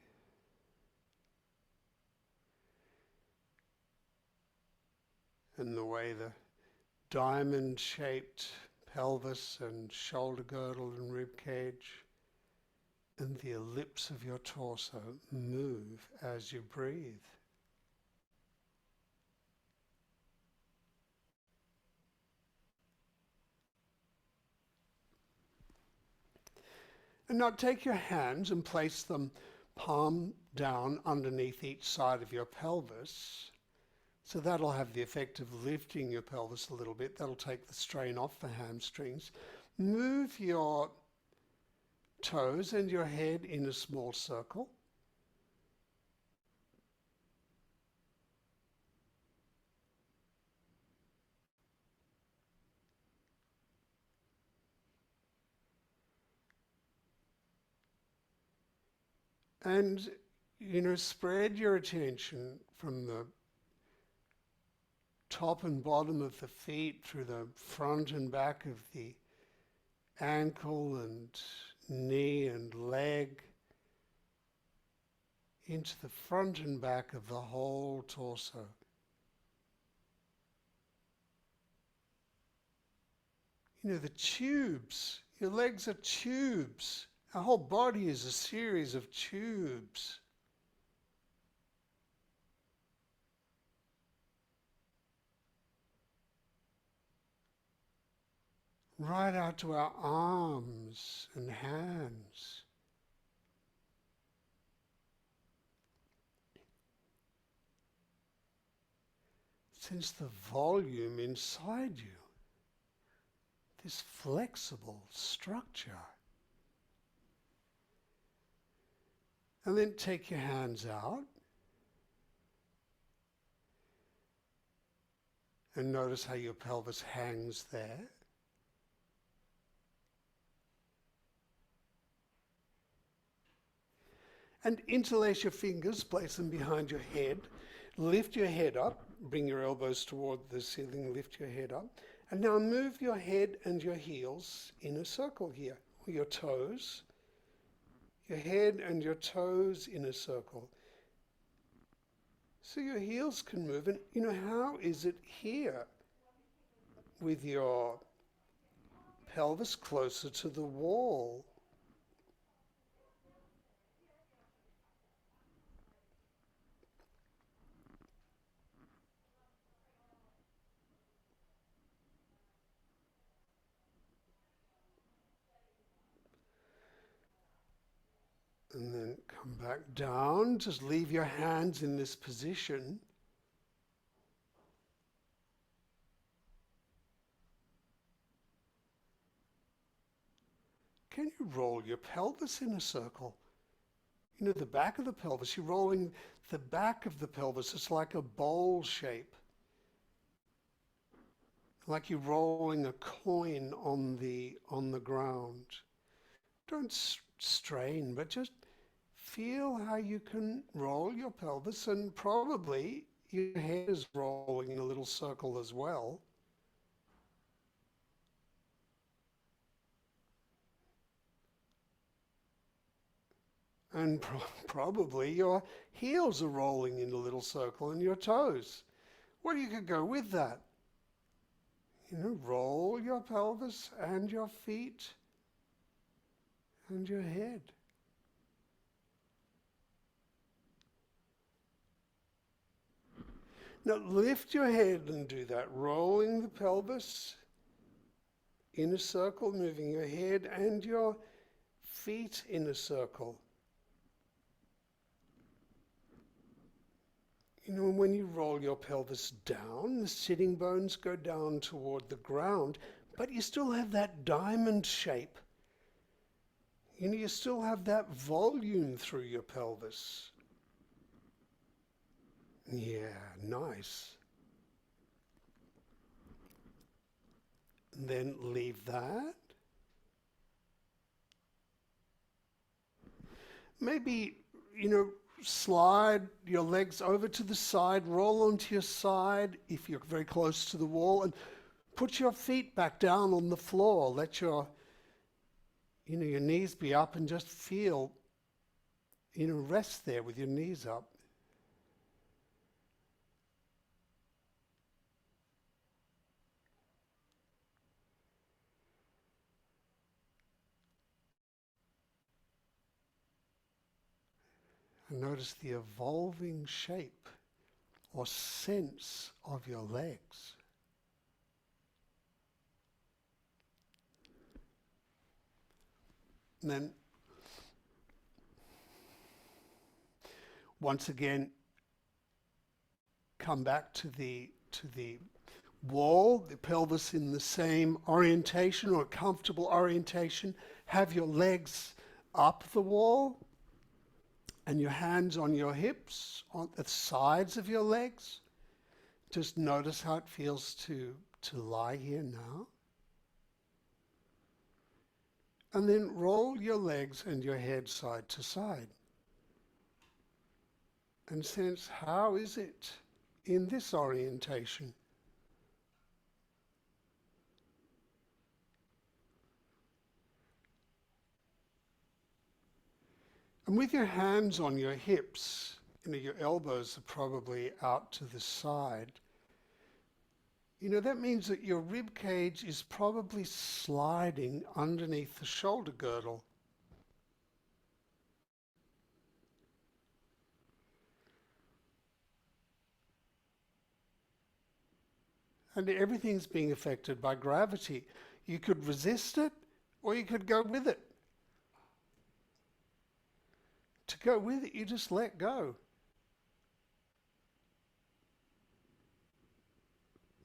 And the way the diamond-shaped pelvis and shoulder girdle and rib cage and the ellipse of your torso move as you breathe. And now take your hands and place them palm down underneath each side of your pelvis. So that'll have the effect of lifting your pelvis a little bit. That'll take the strain off the hamstrings. Move your toes and your head in a small circle. And, spread your attention from the top and bottom of the feet through the front and back of the ankle and knee and leg into the front and back of the whole torso. The tubes, your legs are tubes. Our whole body is a series of tubes. Right out to our arms and hands. Sense the volume inside you. This flexible structure. And then take your hands out and notice how your pelvis hangs there. And interlace your fingers, place them behind your head, lift your head up, bring your elbows toward the ceiling, lift your head up. And now move your head and your heels in a circle here, or your toes. Your head and your toes in a circle. So your heels can move. And how is it here with your pelvis closer to the wall? And then come back down. Just leave your hands in this position. Can you roll your pelvis in a circle? The back of the pelvis, you're rolling the back of the pelvis. It's like a bowl shape. Like you're rolling a coin on the ground. Don't strain, but just feel how you can roll your pelvis, and probably your head is rolling in a little circle as well. And probably your heels are rolling in a little circle and your toes. Well, you could go with that. Roll your pelvis and your feet and your head. Now lift your head and do that, rolling the pelvis in a circle, moving your head and your feet in a circle. You know, when you roll your pelvis down, the sitting bones go down toward the ground, but you still have that diamond shape. You know, you still have that volume through your pelvis. Yeah, nice. And then leave that. Maybe, you know, slide your legs over to the side, roll onto your side if you're very close to the wall, and put your feet back down on the floor. Let your, you know, your knees be up and just feel, you know, rest there with your knees up. And notice the evolving shape or sense of your legs. And then once again, come back to the wall, the pelvis in the same orientation or comfortable orientation. Have your legs up the wall and your hands on your hips, on the sides of your legs. Just notice how it feels to lie here now. And then roll your legs and your head side to side. And sense, how is it in this orientation? And with your hands on your hips, you know, your elbows are probably out to the side. You know, that means that your rib cage is probably sliding underneath the shoulder girdle. And everything's being affected by gravity. You could resist it, or you could go with it. To go with it, you just let go.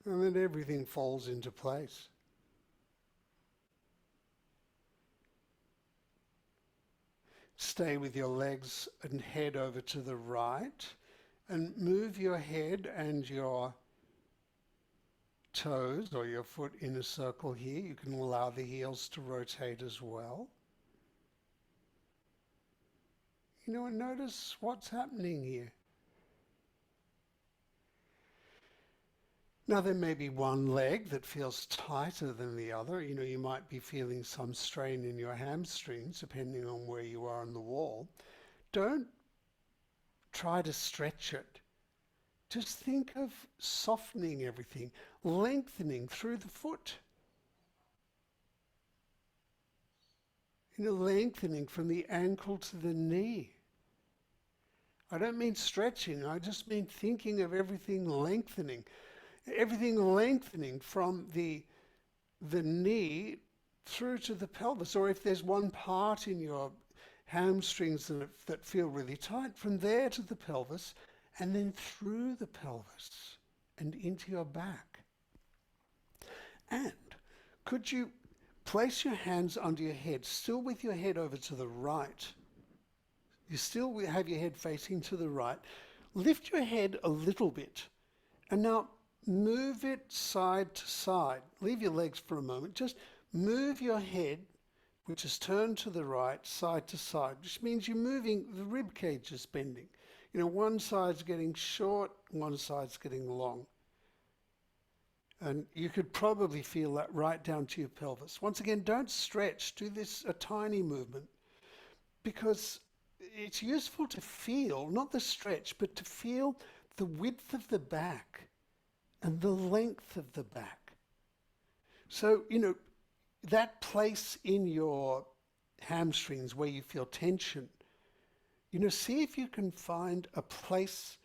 And then everything falls into place. Stay with your legs and head over to the right, and move your head and your toes or your foot in a circle here. You can allow the heels to rotate as well. You know, and notice what's happening here. Now there may be one leg that feels tighter than the other. You know, you might be feeling some strain in your hamstrings depending on where you are on the wall. Don't try to stretch it. Just think of softening everything, lengthening through the foot. You know, lengthening from the ankle to the knee. I don't mean stretching, I just mean thinking of everything lengthening. Everything lengthening from the knee through to the pelvis, or if there's one part in your hamstrings that feel really tight, from there to the pelvis, and then through the pelvis and into your back. And could you place your hands under your head, still with your head over to the right? You still have your head facing to the right. Lift your head a little bit, and now move it side to side. Leave your legs for a moment. Just move your head, which is turned to the right, side to side, which means you're moving, the rib cage is bending. You know, one side's getting short, one side's getting long. And you could probably feel that right down to your pelvis. Once again, don't stretch. Do this, a tiny movement, because it's useful to feel, not the stretch, but to feel the width of the back and the length of the back. So, you know, that place in your hamstrings where you feel tension, you know, see if you can find a place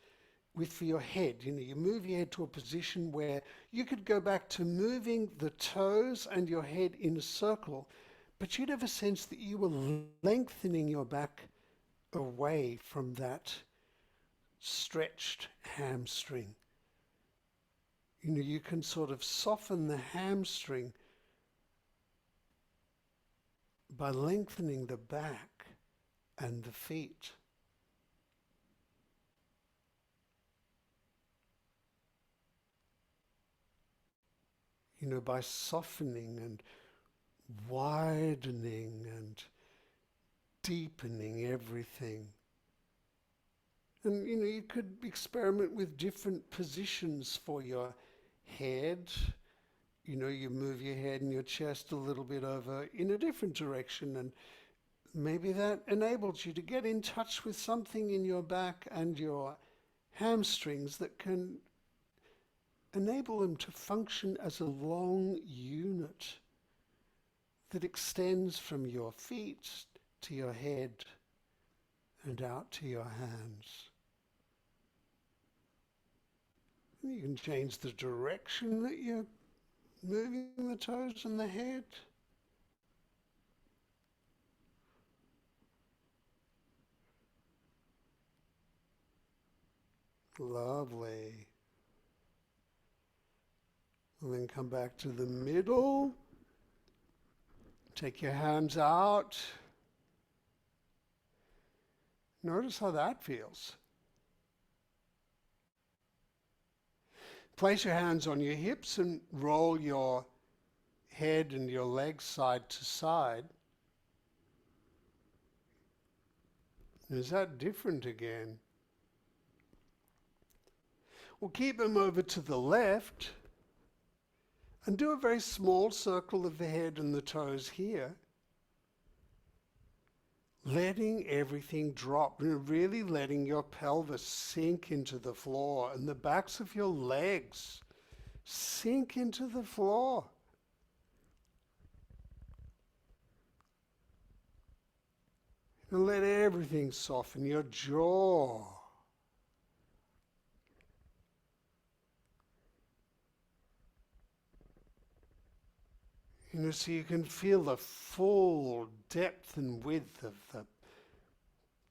with for your head. You move your head to a position where you could go back to moving the toes and your head in a circle, but you'd have a sense that you were lengthening your back away from that stretched hamstring. You can sort of soften the hamstring by lengthening the back and the feet. By softening and widening and deepening everything. And you could experiment with different positions for your head. You move your head and your chest a little bit over in a different direction, and maybe that enables you to get in touch with something in your back and your hamstrings that can enable them to function as a long unit that extends from your feet to your head and out to your hands. You can change the direction that you're moving the toes and the head. Lovely. And then come back to the middle. Take your hands out. Notice how that feels. Place your hands on your hips and roll your head and your legs side to side. Is that different again? Well, keep them over to the left and do a very small circle of the head and the toes here. Letting everything drop, really letting your pelvis sink into the floor and the backs of your legs sink into the floor. And let everything soften, your jaw. So you can feel the full depth and width of the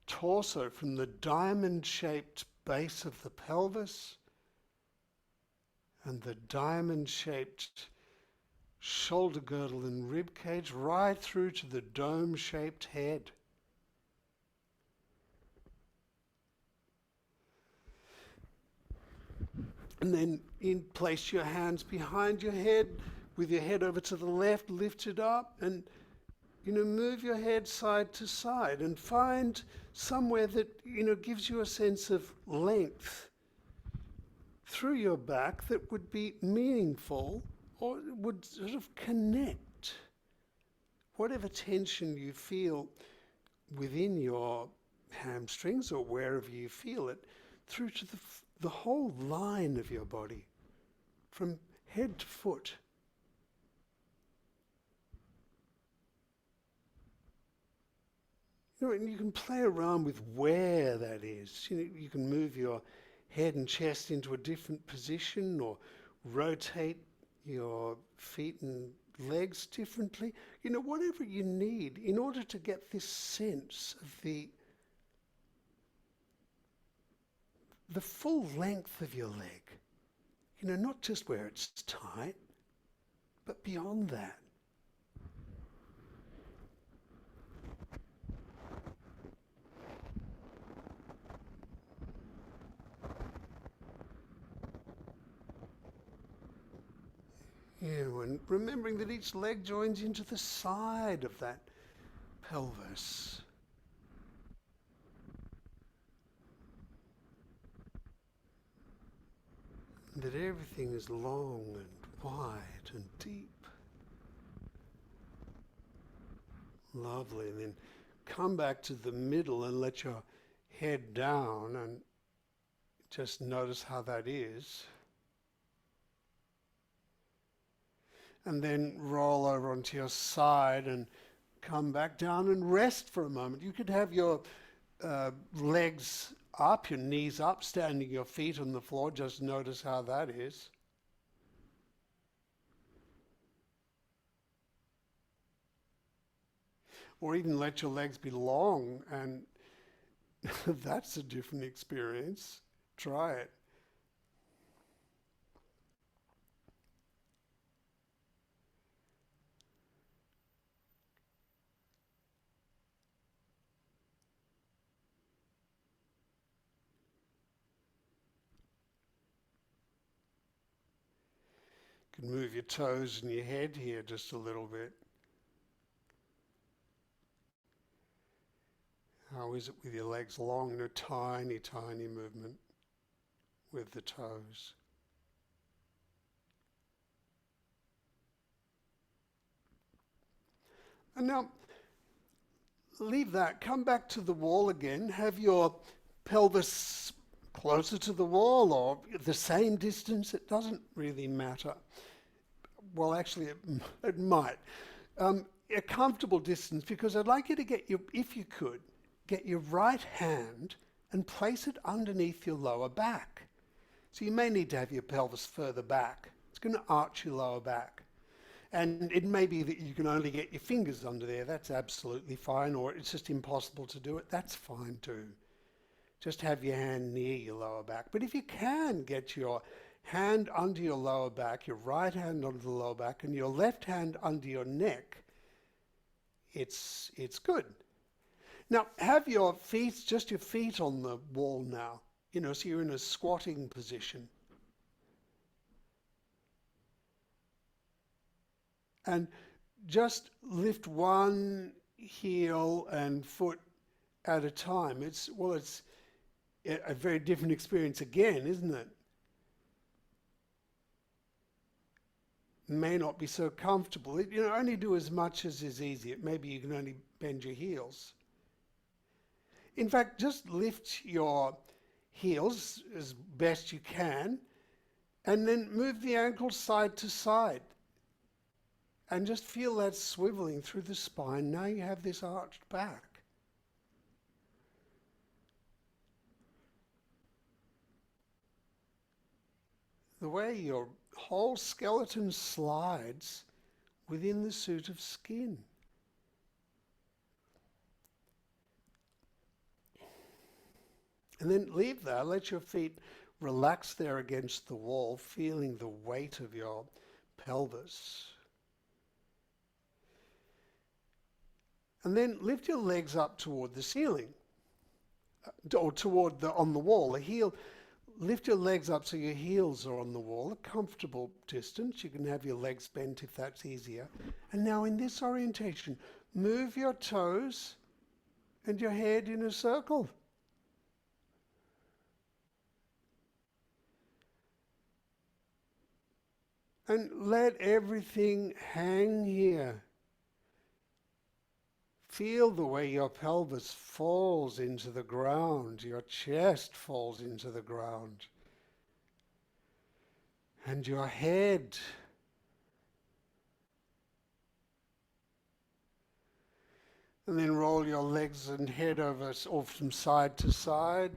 torso from the diamond-shaped base of the pelvis and the diamond-shaped shoulder girdle and rib cage right through to the dome-shaped head. And then place your hands behind your head, with your head over to the left, lift it up, and move your head side to side and find somewhere that gives you a sense of length through your back that would be meaningful or would sort of connect whatever tension you feel within your hamstrings or wherever you feel it through to the whole line of your body from head to foot. And you can play around with where that is. You can move your head and chest into a different position or rotate your feet and legs differently. Whatever you need in order to get this sense of the full length of your leg. Not just where it's tight, but beyond that. And remembering that each leg joins into the side of that pelvis. And that everything is long and wide and deep. Lovely. And then come back to the middle and let your head down and just notice how that is. And then roll over onto your side and come back down and rest for a moment. You could have your legs up, your knees up, standing your feet on the floor. Just notice how that is. Or even let your legs be long, and that's a different experience. Try it. You can move your toes and your head here just a little bit. How is it with your legs long? A tiny, tiny movement with the toes. And now, leave that. Come back to the wall again. Have your pelvis closer to the wall or the same distance. It doesn't really matter. Well, actually, it might. A comfortable distance, because I'd like you to get your, if you could, get your right hand and place it underneath your lower back. So you may need to have your pelvis further back. It's going to arch your lower back. And it may be that you can only get your fingers under there. That's absolutely fine. Or it's just impossible to do it. That's fine too. Just have your hand near your lower back. But if you can get your hand under your lower back, your right hand under the lower back, and your left hand under your neck, it's good. Now, have your feet, just your feet on the wall now. So you're in a squatting position. And just lift one heel and foot at a time. It's a very different experience again, isn't it? May not be so comfortable. Only do as much as is easy. Maybe you can only bend your heels. In fact, just lift your heels as best you can, and then move the ankles side to side. And just feel that swiveling through the spine. Now you have this arched back. The way your whole skeleton slides within the suit of skin. And then leave there, let your feet relax there against the wall, feeling the weight of your pelvis. And then lift your legs up toward the ceiling, or toward on the wall. Lift your legs up so your heels are on the wall, a comfortable distance. You can have your legs bent if that's easier. And now in this orientation, move your toes and your head in a circle. And let everything hang here. Feel the way your pelvis falls into the ground, your chest falls into the ground, and your head. And then roll your legs and head over from side to side.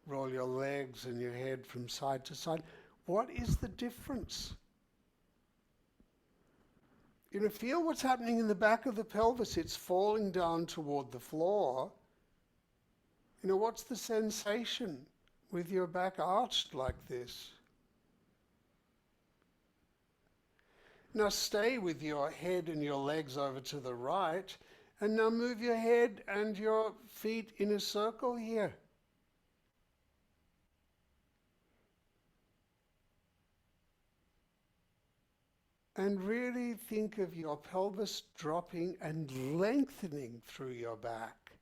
Roll your legs and your head from side to side. What is the difference? Feel what's happening in the back of the pelvis. It's falling down toward the floor. What's the sensation with your back arched like this? Now stay with your head and your legs over to the right, and now move your head and your feet in a circle here. And really think of your pelvis dropping and lengthening through your back.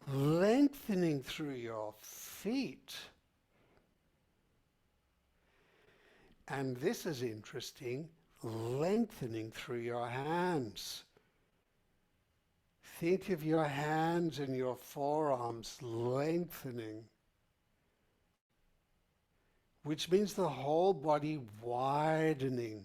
Lengthening through your feet. And this is interesting, lengthening through your hands. Think of your hands and your forearms lengthening, which means the whole body widening.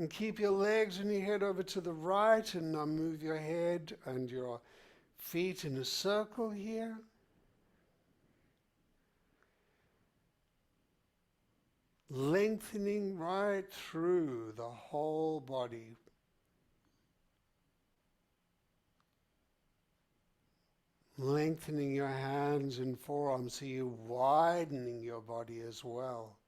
And keep your legs and your head over to the right, and now move your head and your feet in a circle here. Lengthening right through the whole body. Lengthening your hands and forearms, so you're widening your body as well.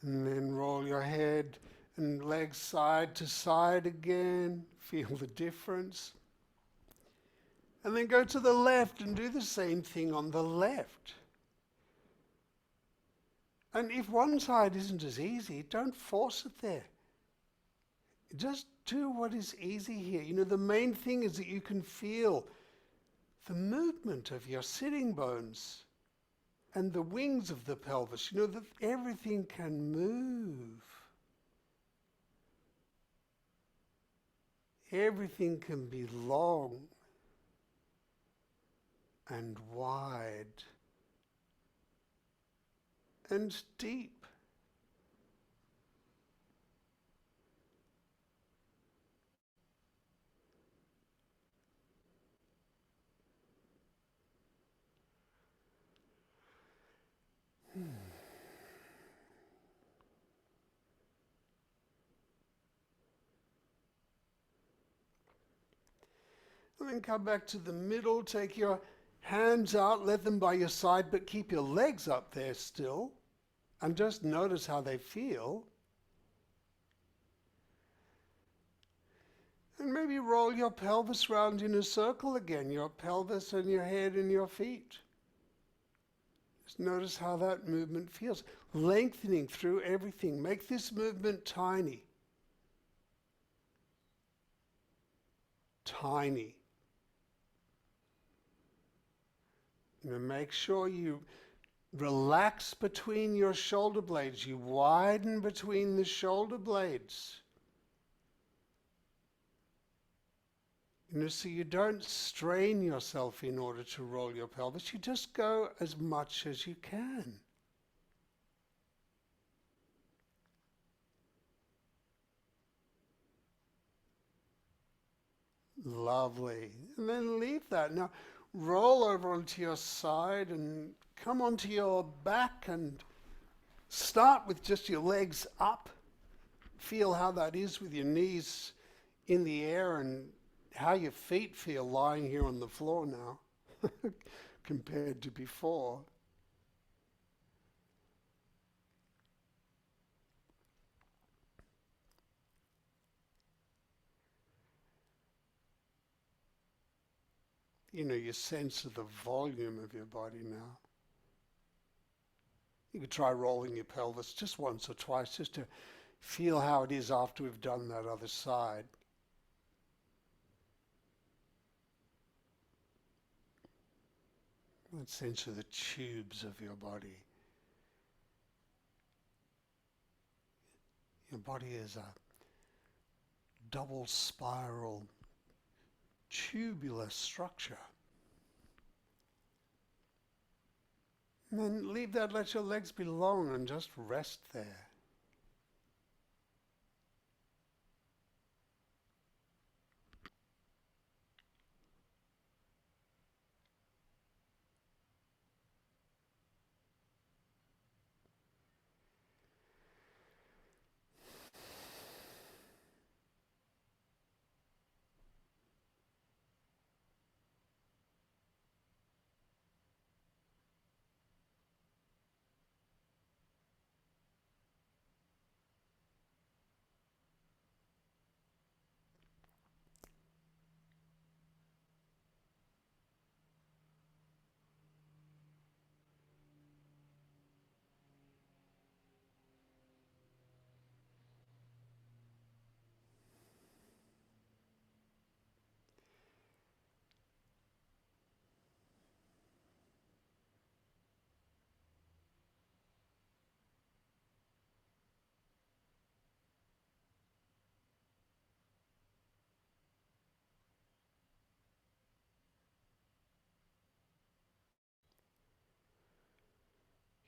And then roll your head and legs side to side again. Feel the difference. And then go to the left and do the same thing on the left. And if one side isn't as easy, don't force it there. Just do what is easy here. You know, the main thing is that you can feel the movement of your sitting bones and the wings of the pelvis. You know, that everything can move. Everything can be long and wide and deep. And then come back to the middle, take your hands out, let them by your side, but keep your legs up there still. And just notice how they feel. And maybe roll your pelvis round in a circle again, your pelvis and your head and your feet. Just notice how that movement feels. Lengthening through everything. Make this movement tiny. Tiny. Make sure you relax between your shoulder blades. You widen between the shoulder blades. So you don't strain yourself in order to roll your pelvis. You just go as much as you can. Lovely. And then leave that. Now roll over onto your side and come onto your back and start with just your legs up. Feel how that is with your knees in the air and how your feet feel lying here on the floor now compared to before. Your sense of the volume of your body now. You could try rolling your pelvis just once or twice just to feel how it is after we've done that other side. That sense of the tubes of your body. Your body is a double spiral tubular structure. And then leave that, let your legs be long and just rest there.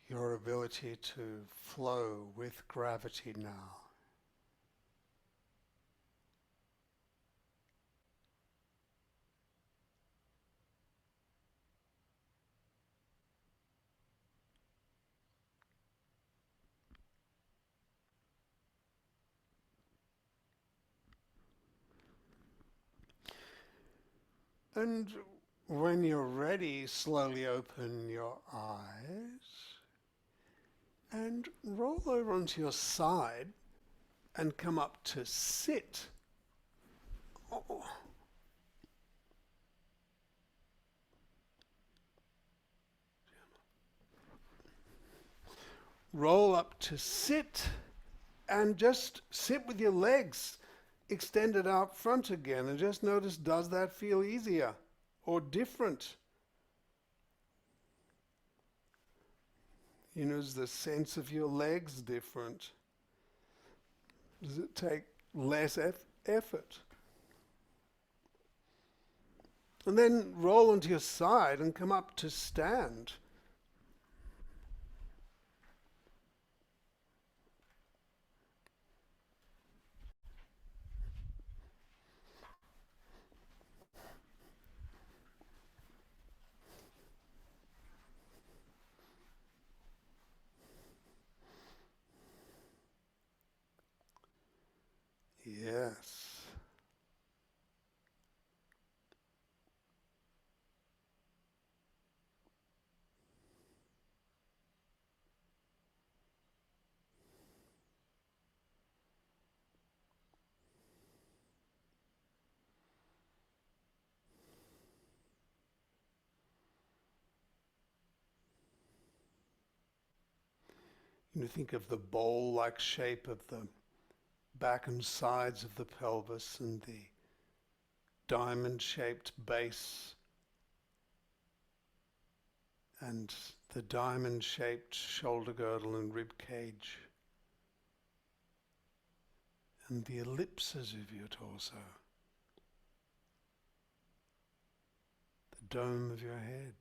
your ability to flow with gravity now. And when you're ready, slowly open your eyes and roll over onto your side and come up to sit. Oh. Roll up to sit and just sit with your legs extended out front again, and just notice, does that feel easier or different? Is the sense of your legs different? Does it take less effort? And then roll onto your side and come up to stand. Yes. Think of the bowl-like shape of the back and sides of the pelvis and the diamond-shaped base and the diamond-shaped shoulder girdle and rib cage and the ellipses of your torso, the dome of your head.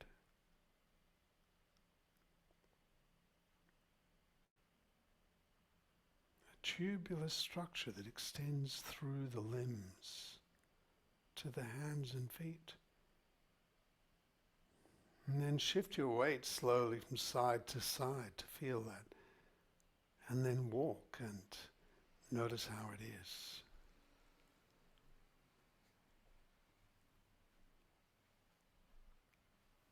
A tubular structure that extends through the limbs to the hands and feet. And then shift your weight slowly from side to side to feel that. And then walk and notice how it is.